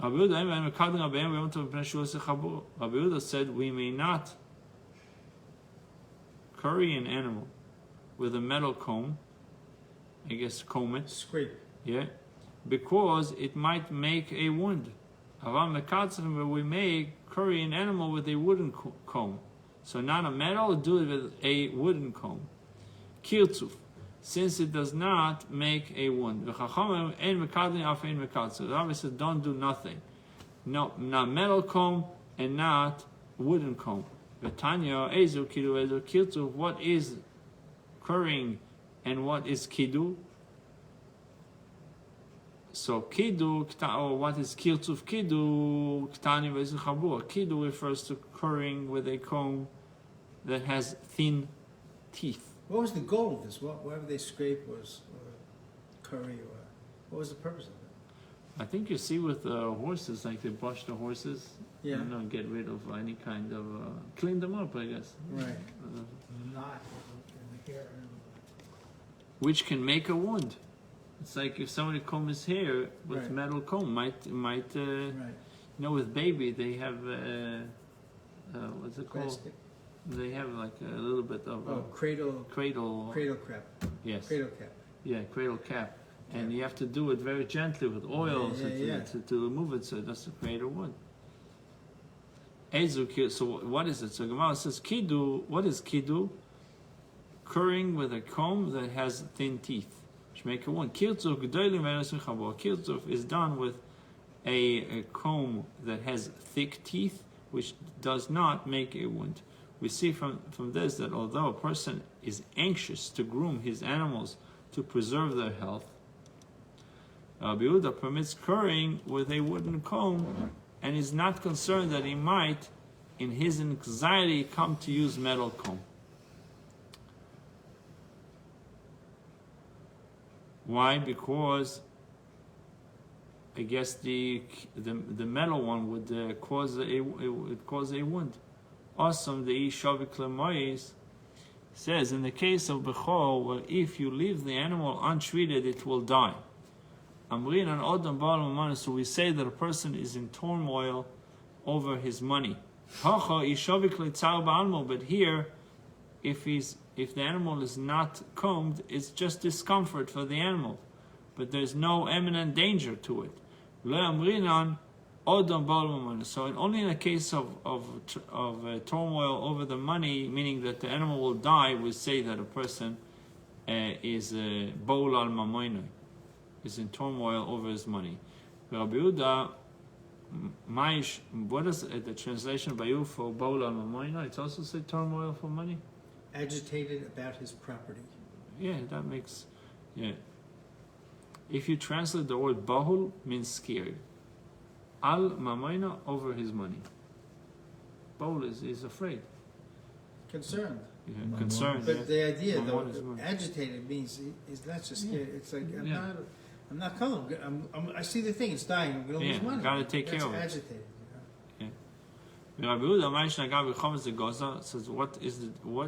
Rabbi Yehuda said we may not curry an animal with a metal comb. I guess comb it. Scrape. Yeah. Because it might make a wound. Where we may curry an animal with a wooden comb. So not a metal, do it with a wooden comb. Kirtzuf, since it does not make a wound. The Rabbi says don't do nothing. No, not metal comb and not wooden comb. What is currying and what is kidu? So kidu, or what is kirtzuf kidu? Ktani ve'ezechabur. Kidu refers to currying with a comb that has thin teeth. What was the goal of this? Whatever they scrape was curry, or what was the purpose of it? I think you see with horses, like they brush the horses, get rid of any kind of clean them up, I guess. Right. Not in the hair. Which can make a wound. It's like if somebody combs his hair with Right. metal comb, might Right. with baby they have what's it called? Plastic. They have like a little bit of Cradle cap. Yes. Cradle cap. Yeah, cradle cap. And you have to do it very gently with oil to remove it so it doesn't create a wound. So what is it? So Gemara says kidu. What is kidu? Currying with a comb that has thin teeth, which make a wound. Kirtzuf is done with a comb that has thick teeth, which does not make a wound. We see from this that although a person is anxious to groom his animals to preserve their health, Rabbi Yehuda permits currying with a wooden comb and is not concerned that he might, in his anxiety, come to use metal comb. Why? Because I guess the metal one would cause a wound. Awesome, the Shavik Lemois says, in the case of Bechor, where if you leave the animal untreated, it will die. Amrin and Odom Baal Mamon, so we say that a person is in turmoil over his money. But here, if the animal is not combed, it's just discomfort for the animal, but there's no imminent danger to it. So only in a case of turmoil over the money, meaning that the animal will die, we say that a person is bol al mamoino, is in turmoil over his money. Rabbi Yehuda, what is the translation by you for bol al mamoino? It's also say turmoil for money. Agitated about his property. Yeah, that makes, yeah. If you translate the word bahul, means scared. Al mamoina, over his money. Bahul is afraid. Concerned. Yeah, concerned. But Yeah. the idea, though, Mamon is money. agitated means he's not just Yeah. scared. It's like Yeah. I'm not calm. I see the thing. It's dying. I'm going to lose Yeah, money. gotta take That's care of it. agitated. Rabbi Yehuda Ma'ishna Gabi Chometz the Goza says what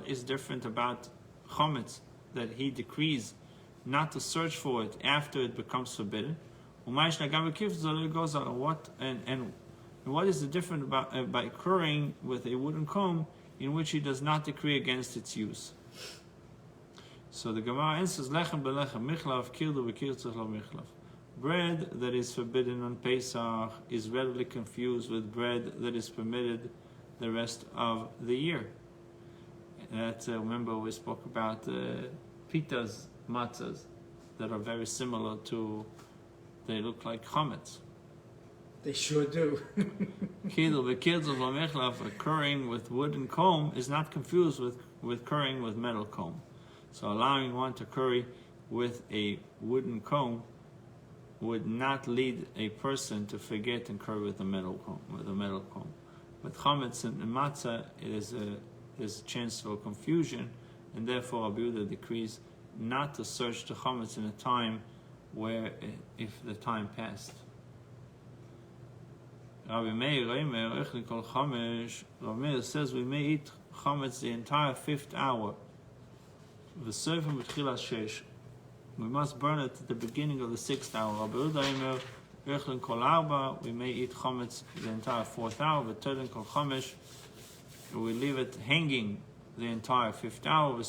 is different about Chometz that he decrees not to search for it after it becomes forbidden. U'Ma'ishna Gabi Kif Zolei Goza, what and what is the different about by currying with a wooden comb in which he does not decree against its use? So the Gemara answers Lechem belechem michlav kildu v'kirtzach lo michlav. Bread that is forbidden on Pesach is readily confused with bread that is permitted the rest of the year. That remember we spoke about pitas, matzahs, that are very similar to, they look like chametz. They sure do. Kidul v'kidul v'mechlav, currying with wooden comb is not confused with currying with metal comb. So allowing one to curry with a wooden comb would not lead a person to forget and curry with a metal comb. With chametz and matzah, there's a chance for confusion, and therefore Rabbi Yehuda decrees not to search the chametz in a time where, if the time passed. Rabbi Meir says we may eat chametz the entire 5th hour. We must burn it at the beginning of the 6th hour. We may eat chametz the entire 4th hour. We leave it hanging the entire 5th hour. And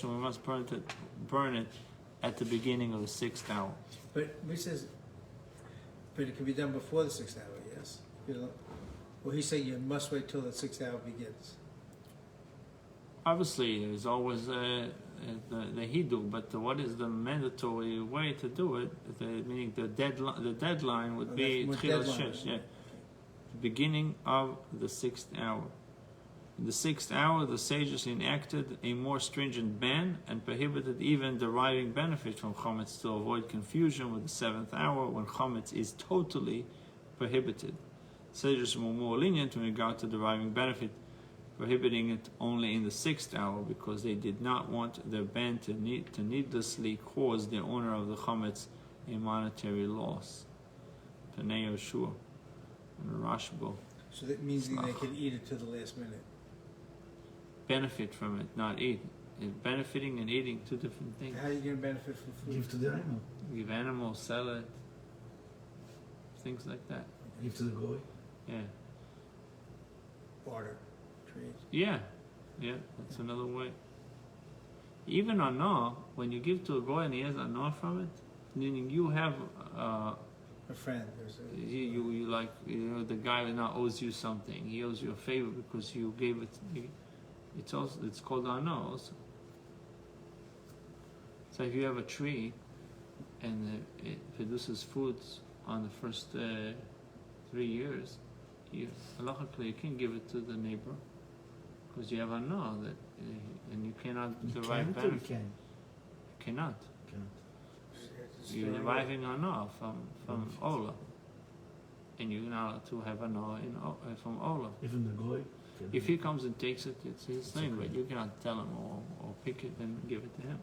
we must burn it at the beginning of the 6th hour. But he says, but it can be done before the 6th hour, yes? Well, he's saying you must wait till the 6th hour begins. Obviously, there's always the hidu, but what is the mandatory way to do it? Meaning the deadline would be Tchilas Shesh, the beginning of the 6th hour. In the 6th hour, the sages enacted a more stringent ban and prohibited even deriving benefit from chametz to avoid confusion with the 7th hour when chametz is totally prohibited. Sages were more lenient in regard to deriving benefit, prohibiting it only in the 6th hour because they did not want their ban to needlessly cause the owner of the chametz a monetary loss. Panei Yoshua and Rashbo. So that means they can eat it to the last minute. Benefit from it, not eat. Benefiting and eating, two different things. How are you going to benefit from food? Give to the animal. Give animals, sell it, things like that. Give to the goy. Yeah. Water, trees. Yeah, that's another way. Even anah, when you give to a goy and he has anah from it, meaning you have A friend. you like, the guy now owes you something. He owes you a favor because you gave it. It's called anah also. So if you have a tree and it produces fruits on the first 3 years, halachically you can't give it to the neighbor because you have anah that, and you cannot derive benefit. You can. Cannot. You're deriving anah from ola, and you're not allowed to have anah from ola. Even the goy. If he comes and takes it, it's his thing, but you cannot tell him or pick it and give it to him.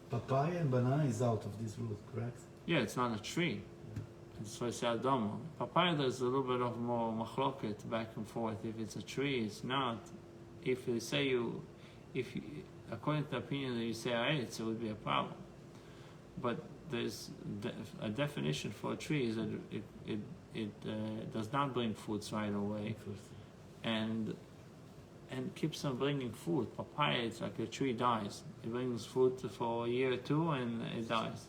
Papaya and banana is out of this rule, correct? Yeah, it's not a tree. So it's Adama. Papaya, there's a little bit of more machloket back and forth. If it's a tree, it's not. If they say according to the opinion that you say eitz, it would be a problem. But there's a definition for a tree is that it does not bring fruits right away, and keeps on bringing fruit. Papaya, it's like a tree dies. It brings fruit for a year or two and it dies.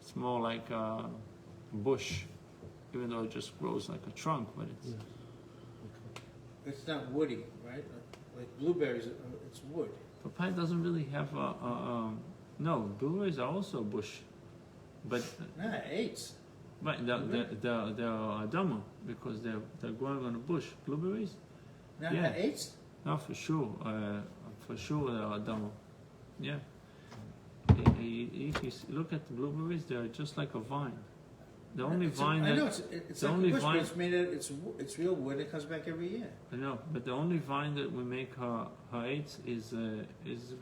It's more like a bush, even though it just grows like a trunk, but It's not woody, right? Like blueberries, it's wood. papaya doesn't really have no, blueberries are also bush, but Nah, eights. they're adama because they're growing on a bush. Blueberries, Nah, Yeah. eights. no, for sure they're adama. Yeah. If you look at the blueberries, they're just like a vine. The only vine I that know it's the like only a bush, vine- but it's made of, it's real wood. It comes back every year. I know, but the only vine that we make her eights is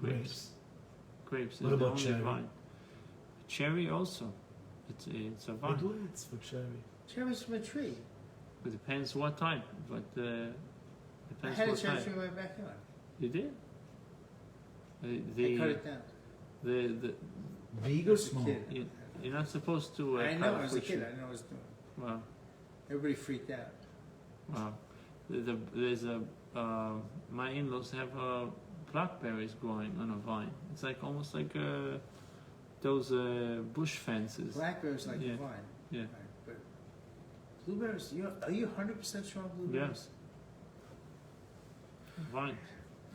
grapes. Grapes is What the about only cherry? vine. Cherry also, it's a I vine. do it's for cherry. Cherries from a tree. It depends what type, but I depends had a what cherry type. tree in my backyard. You did? I cut it down. The Big or As a small? kid. you're not supposed to. I cut know, a as a fruit kid, tree. I know what I was doing. Wow, Everybody freaked out. wow. There's a my in-laws have blackberries growing on a vine. It's like almost like those bush fences. Blackberries like Yeah. a vine. Yeah. Right, but blueberries, are you 100% sure on blueberries? Vine.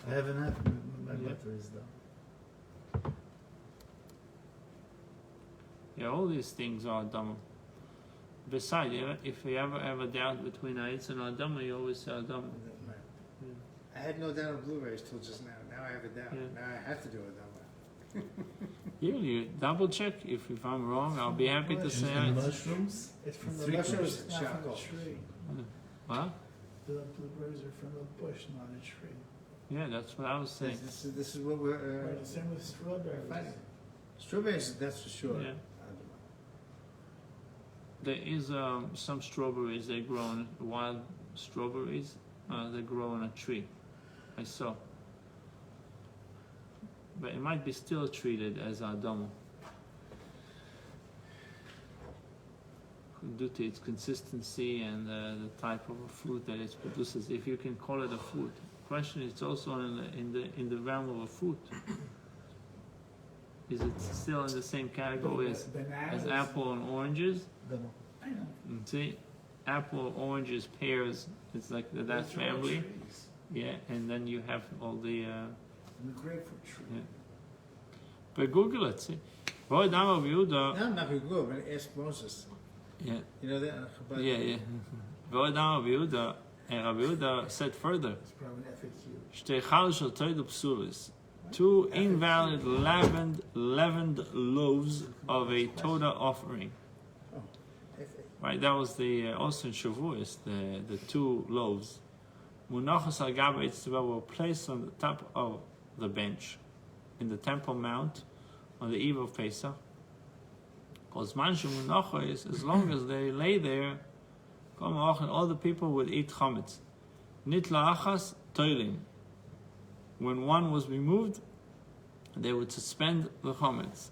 I haven't had my Yeah. batteries though. Yeah, all these things are Adama. Besides, if you ever have a doubt between Eitz and Adama, you always say Adama. Right. Yeah. I had no doubt on blueberries till just now. Now I have a doubt. Yeah. Now I have to do it that way. You double check. If I'm wrong, I'll be happy to say And Eitz. mushrooms? It's from the Three bush, quarters not from the charcoal. tree. What? The blueberries are from the bush, not a tree. Yeah, that's what I was saying. This is what we're Right, the same with strawberries. fighting. Strawberries, that's for sure. Yeah. There is some strawberries they grow on wild strawberries. They grow on a tree. I saw, but it might be still treated as Adama due to its consistency and the type of a fruit that it produces. If you can call it a fruit. Question is also in the realm of a fruit. Is it still in the same category as Bananas. apple and oranges? I know. See, apple, oranges, pears. It's like that Those are all family. trees. Yeah, and then you have all the. And the grapefruit tree. Yeah. But Google it. See, Boy, Dama of Yehuda. No, I'm not going to go, but ask Moses. Yeah, You know that? But yeah. Boy, Dama of Yehuda, and Rabbi Yehuda said further. It's probably an FAQ. Shtei chal shel toidu psulis. Two invalid leavened loaves of a Toda offering. Right, that was the also in Shavuos, the two loaves. Munachos al gabei tzibah were placed on the top of the bench in the Temple Mount on the eve of Pesach. Because manchu is as long as they lay there, all the people would eat chametz. Nitla achas toilim. When one was removed, they would suspend the chametz.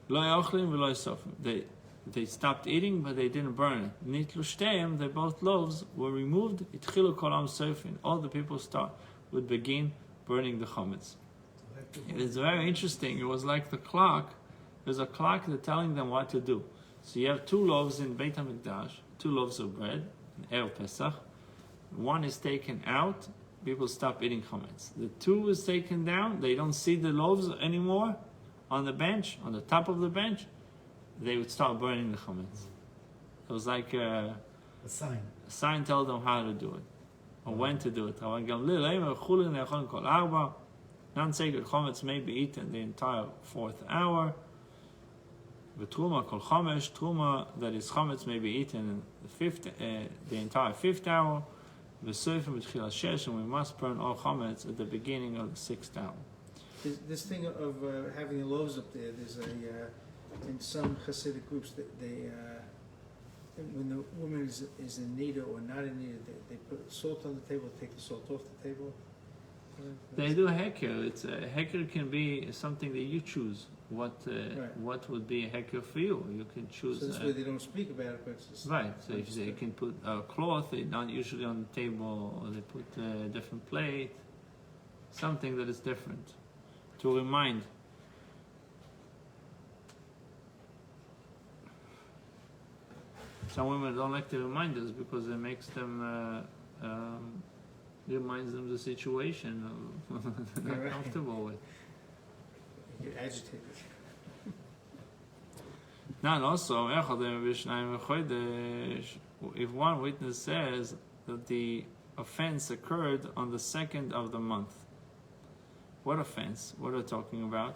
Lo yochlim v'lo yisofim. They stopped eating, but they didn't burn it. Nitlu shteim, they both loaves were removed. Itchilu kolam sofin. All the people would begin burning the chametz. It is very interesting. It was like the clock. There's a clock that's telling them what to do. So you have two loaves in Beit HaMikdash, two loaves of bread, in Erev Pesach. One is taken out, people stop eating chametz. The two is taken down, they don't see the loaves anymore on the bench, on the top of the bench. They would start burning the chametz. It was like a sign telling them how to do it, or when to do it. Non-sacred chametz may be eaten the entire 4th hour. Truma kol chamesh, truma that is chametz may be eaten in the entire 5th hour. V'soifim b'tchila shesh, and we must burn all chametz at the beginning of the 6th hour. This thing of having the loaves up there, there's in some Hasidic groups that they woman is in need or not in need, they put salt on the table, take the salt off the table. They do heker. It's a heker can be something that you choose. What would be a heker for you? You can choose. So this way they don't speak about it, but it's just Right. So if they can put a cloth, they not usually on the table, or they put a different plate, something that is different to remind. Some women don't like the reminders because it makes them reminds them the situation they're not Right. comfortable with. you get agitated. Now, and also, if one witness says that the offense occurred on the 2nd of the month, what offense? What are we talking about?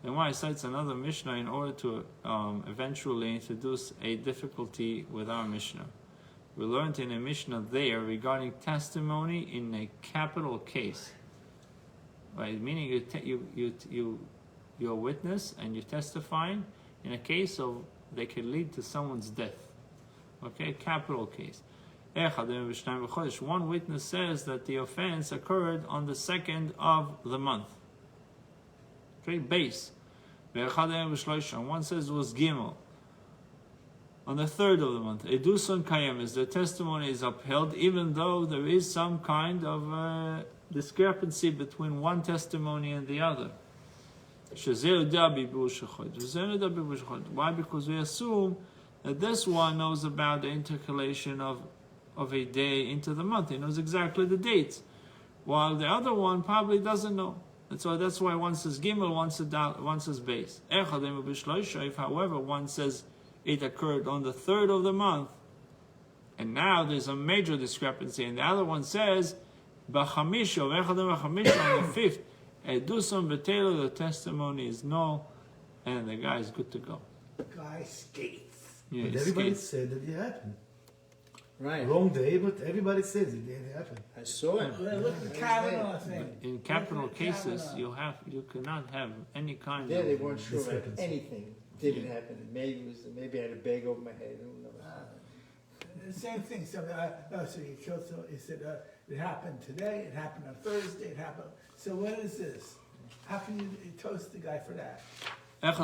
And why cites another Mishnah in order to eventually introduce a difficulty with our Mishnah. We learned in a Mishnah there regarding testimony in a capital case, right? Meaning you're a witness and you're testifying in a case of they could lead to someone's death. Okay, capital case. One witness says that the offense occurred on the 2nd of the month. Okay, base. One says it was Gimel. On the 3rd of the month, Eduson Kayemis, the testimony is upheld, even though there is some kind of discrepancy between one testimony and the other. Why? Because we assume that this one knows about the intercalation of a day into the month. He knows exactly the dates, while the other one probably doesn't know. And so that's why one says Gimel, one says base. If, however, one says it occurred on the 3rd of the month, and now there's a major discrepancy, and the other one says B'chamish on the 5th, Edusam B'telo, the testimony is null, and the guy is good to go. Guy skates. Yeah, But he everybody skates. said that it happened. Right. Wrong day, but everybody says it happened. I saw it. Well, look at the Kavanaugh thing. In capital Look at cases, Kavanaugh. you cannot have any kind There of. they weren't sure about Discrepancy. anything. Didn't happen. Maybe I had a bag over my head. Who knows? The same thing. So he killed. So he said it happened today. It happened on Thursday. It happened. So what is this? How can you toast the guy for that? Right.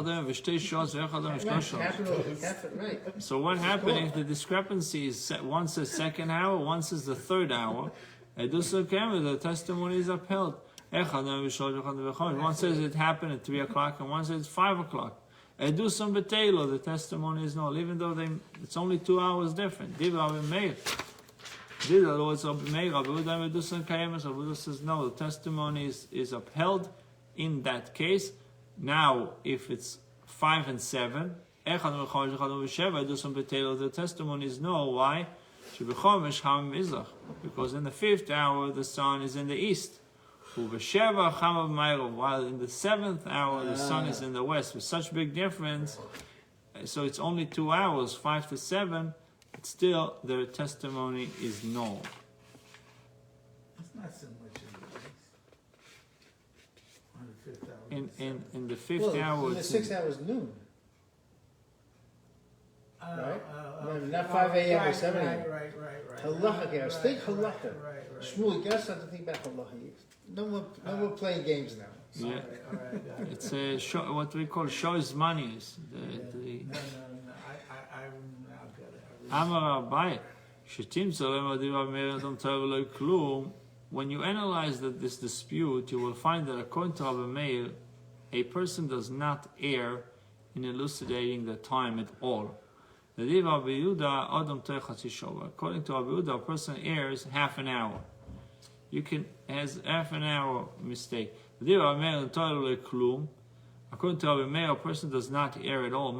So what happened if the discrepancy is one says 2nd hour, one says the 3rd hour? The testimony is upheld. One says it happened at 3 o'clock, and one says 5 o'clock. The testimony is null, even though it's only 2 hours different. Abu says no, the testimony is upheld in that case. Now, if it's 5 and 7, the testimony is null. Why? Because in the 5th hour the sun is in the east. While in the 7th hour the sun is in the west. With such big difference, so it's only 2 hours, 5 to 7, but still their testimony is null. It's not so much in the 5th hour. In the 5th hour, The it's 6 hours noon. Right? Not 5 a.m. or 7 a.m. Right. Halacha, guys. Think halacha. Right. Shmuel, you gotta start to think about halacha. No more playing games now. yeah, All right, got it. it's a what we call shows manias. No, I'm now got it. Amar Abaye, when you analyze this dispute, you will find that according to Rabbi Meir, a person does not err in elucidating the time at all. According to Rabbi Yehuda, a person errs half an hour. Has half an hour mistake. According to Rabbi Meir, a person does not err at all.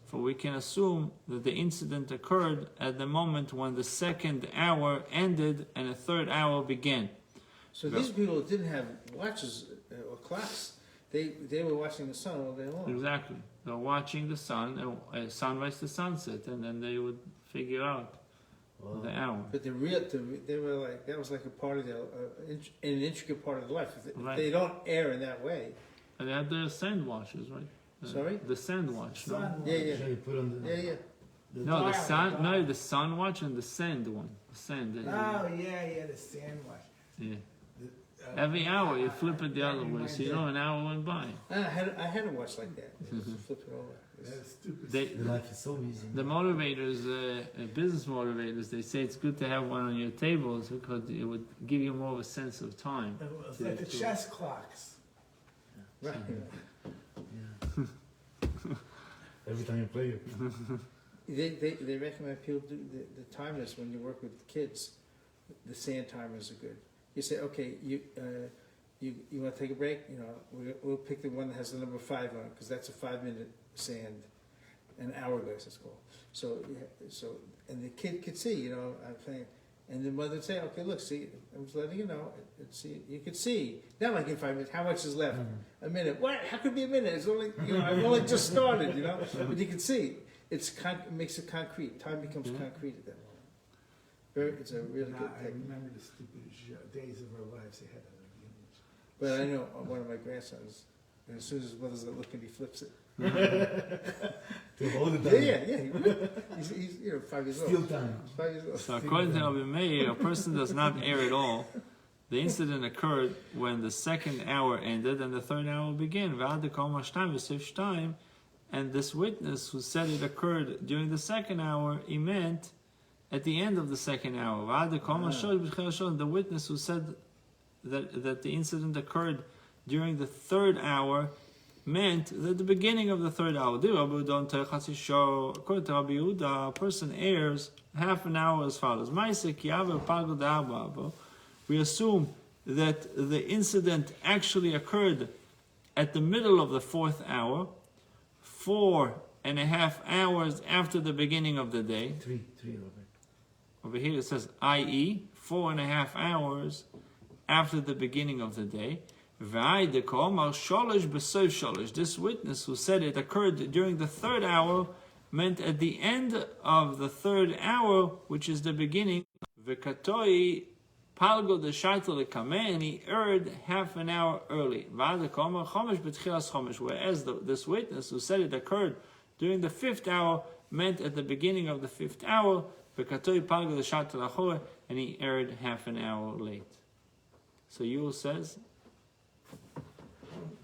For we can assume that the incident occurred at the moment when the 2nd hour ended and the 3rd hour began. So these people didn't have watches or clocks. They were watching the sun all day long. Exactly. They're watching the sun, sunrise to sunset, and then they would figure out the hour. But they were like, that was like a part of an intricate part of their life. If Right. they don't err in that way. And they had their sand washers, right? Sorry? The sand watch, no? Sun Yeah, yeah. Yeah, you put on the. Yeah. No, the dial, sun. dial. No, the sun watch and the sand one. The sand. Oh, yeah, the sand watch. Yeah. The, Every hour you flip it the other way, reminds so you me- know an hour went by. I had a watch like that. Just flip it over. That's stupid. The life is so easy. The motivators, business motivators, they say it's good to have one on your tables because it would give you more of a sense of time. It's like the chess clocks. Right. Every time you play it. They recommend people do the timers when you work with kids. The sand timers are good. You say, okay, you want to take a break? You know, we'll pick the one that has the number 5 on it because that's a 5-minute sand, an hourglass it's called. So and the kid could see, you know, I'm saying, and the mother would say, okay, look, see, I'm just letting you know, see, you could see, not like in 5 minutes, how much is left? A minute. What? How could it be a minute? It's only, you know, I've only just started, you know, but you can see, it makes it concrete. Time becomes concrete at that moment. It's a really good I thing. remember the stupid days of our lives they had on the image. But I know one of my grandsons, and as soon as his mother's not looking, he flips it. To hold it Yeah, down. yeah, he will. He's 5 years old. Still time. He's 5 years old. So according to Rabbi Meir, a person does not err at all. The incident occurred when the second hour ended and the third hour began. And this witness who said it occurred during the second hour, he meant at the end of the second hour. The witness who said that the incident occurred during the third hour meant that the beginning of the third hour. According to Rabbi Yehuda, a person errs half an hour as follows. We assume that the incident actually occurred at the middle of the 4th hour, 4.5 hours after the beginning of the day. Three, Robert. Over here it says, i.e., 4.5 hours after the beginning of the day. This witness who said it occurred during the 3rd hour meant at the end of the 3rd hour, which is the beginning. V'katoi palgo de shaitel lekame, and he erred half an hour early. Whereas this witness who said it occurred during the 5th hour meant at the beginning of the 5th hour. V'katoi palgo de shaitel achore, and he erred half an hour late. So Yul says,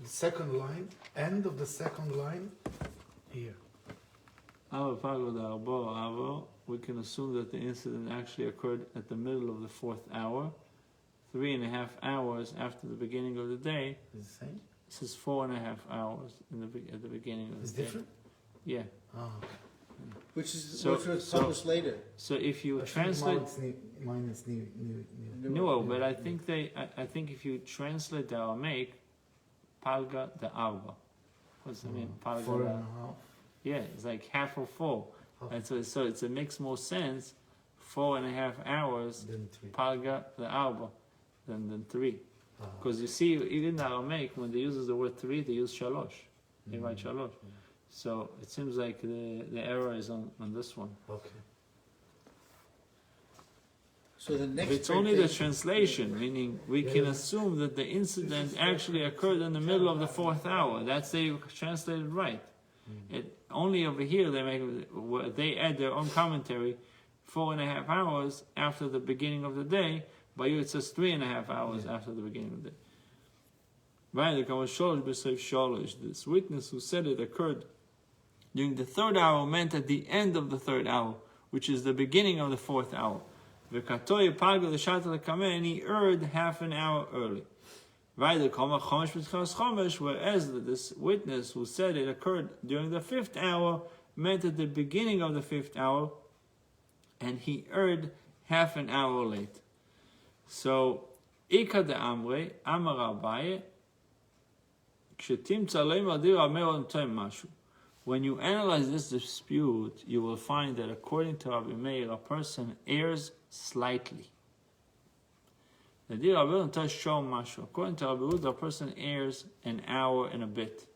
The second line, end of the second line, here. we can assume that the incident actually occurred at the middle of the 4th hour, 3.5 hours after the beginning of the day. Is it the same? It says 4.5 hours at the beginning of It's the day. different? Yeah. Oh. Which was So- published later. So if you I think translate mine is new. no, but I think if you translate the Aramaic, palga de arba. What's it mean? Palga 4.5. de, yeah, it's like half or full. Half. And so it makes more sense 4.5 hours Then 3. palga the arba than 3. Ah. Because you see, even in Aramaic, when they use the word 3, they use shalosh. They write shalosh. So it seems like the error is on this one. Okay. So the next. It's only the tractate- translation, meaning we can assume that the incident actually occurred in the middle of the 4th hour. That's they translated right. It only over here they add their own commentary, 4.5 hours after the beginning of the day. By you it says 3.5 hours after the beginning of the day. Right, this witness who said it occurred during the 3rd hour meant at the end of the 3rd hour, which is the beginning of the 4th hour. And he erred half an hour early. Whereas this witness who said it occurred during the 5th hour meant at the beginning of the 5th hour, and he erred half an hour late. So, Ika de Amre, Amar Abaye, when you analyze this dispute, you will find that according to Rabbi Meir, a person errs slightly. According to Rabbi Yehuda, a person errs an hour and a bit.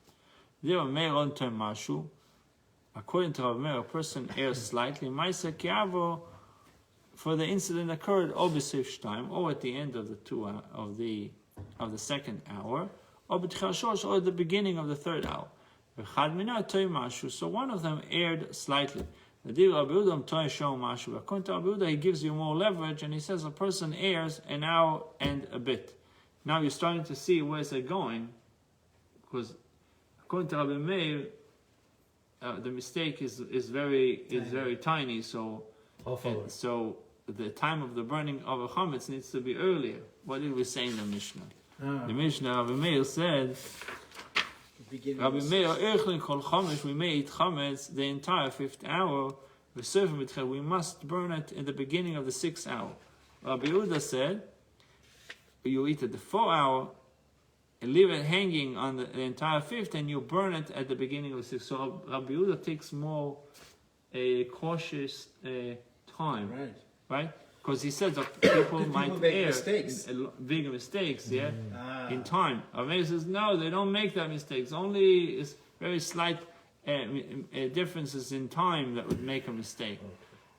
According to Rabbi Meir, a person errs slightly. For the incident occurred or at the end of the second hour, or at the beginning of the 3rd hour. So one of them erred slightly. According to Rabbi Yehuda, he gives you more leverage, and he says a person errs an hour and a bit. Now you're starting to see where's it going, because according to Rabbi Meir, the mistake is very tiny. So the time of the burning of a chametz needs to be earlier. What did we say in the Mishnah? The Mishnah, Rabbi Meir said, Rabbi Meir, we may eat chametz the entire 5th hour. We must burn it in the beginning of the 6th hour. Rabbi Yehuda said, you eat it the 4th hour and leave it hanging on the entire 5th, and you burn it at the beginning of the 6th. So Rabbi Yehuda takes more cautious time, right? Because he says that people might make err big mistakes, in time. Rabbi says no, they don't make that mistakes. Only it's very slight differences in time that would make a mistake.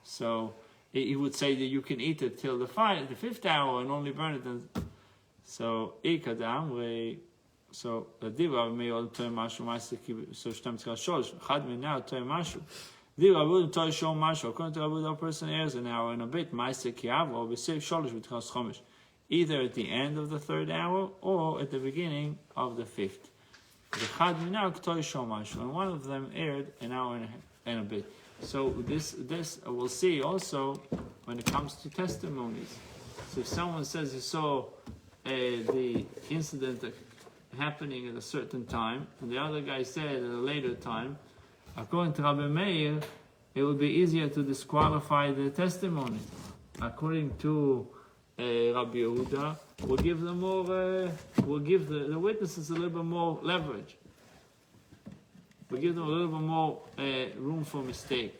So he would say that you can eat it till the 5th hour and only burn it. So ikadam so the diva may all turn mashu so shtam tzka shosh chad min now turn mashu. Diva would tell show mashu. According to Rabbi, person errs an hour and a bit. Ma'aseh kiav or b'sev sholish v'tchas chomish, either at the end of the 3rd hour or at the beginning of the 5th. The chad min now ktoy show mashu, and one of them erred an hour and a bit. So this we'll see also when it comes to testimonies. So if someone says he saw the incident happening at a certain time, and the other guy said at a later time, according to Rabbi Meir, it would be easier to disqualify the testimony. According to Rabbi Yehuda, we'll give them more. We'll give the witnesses a little bit more leverage. We'll give them a little bit more room for mistake.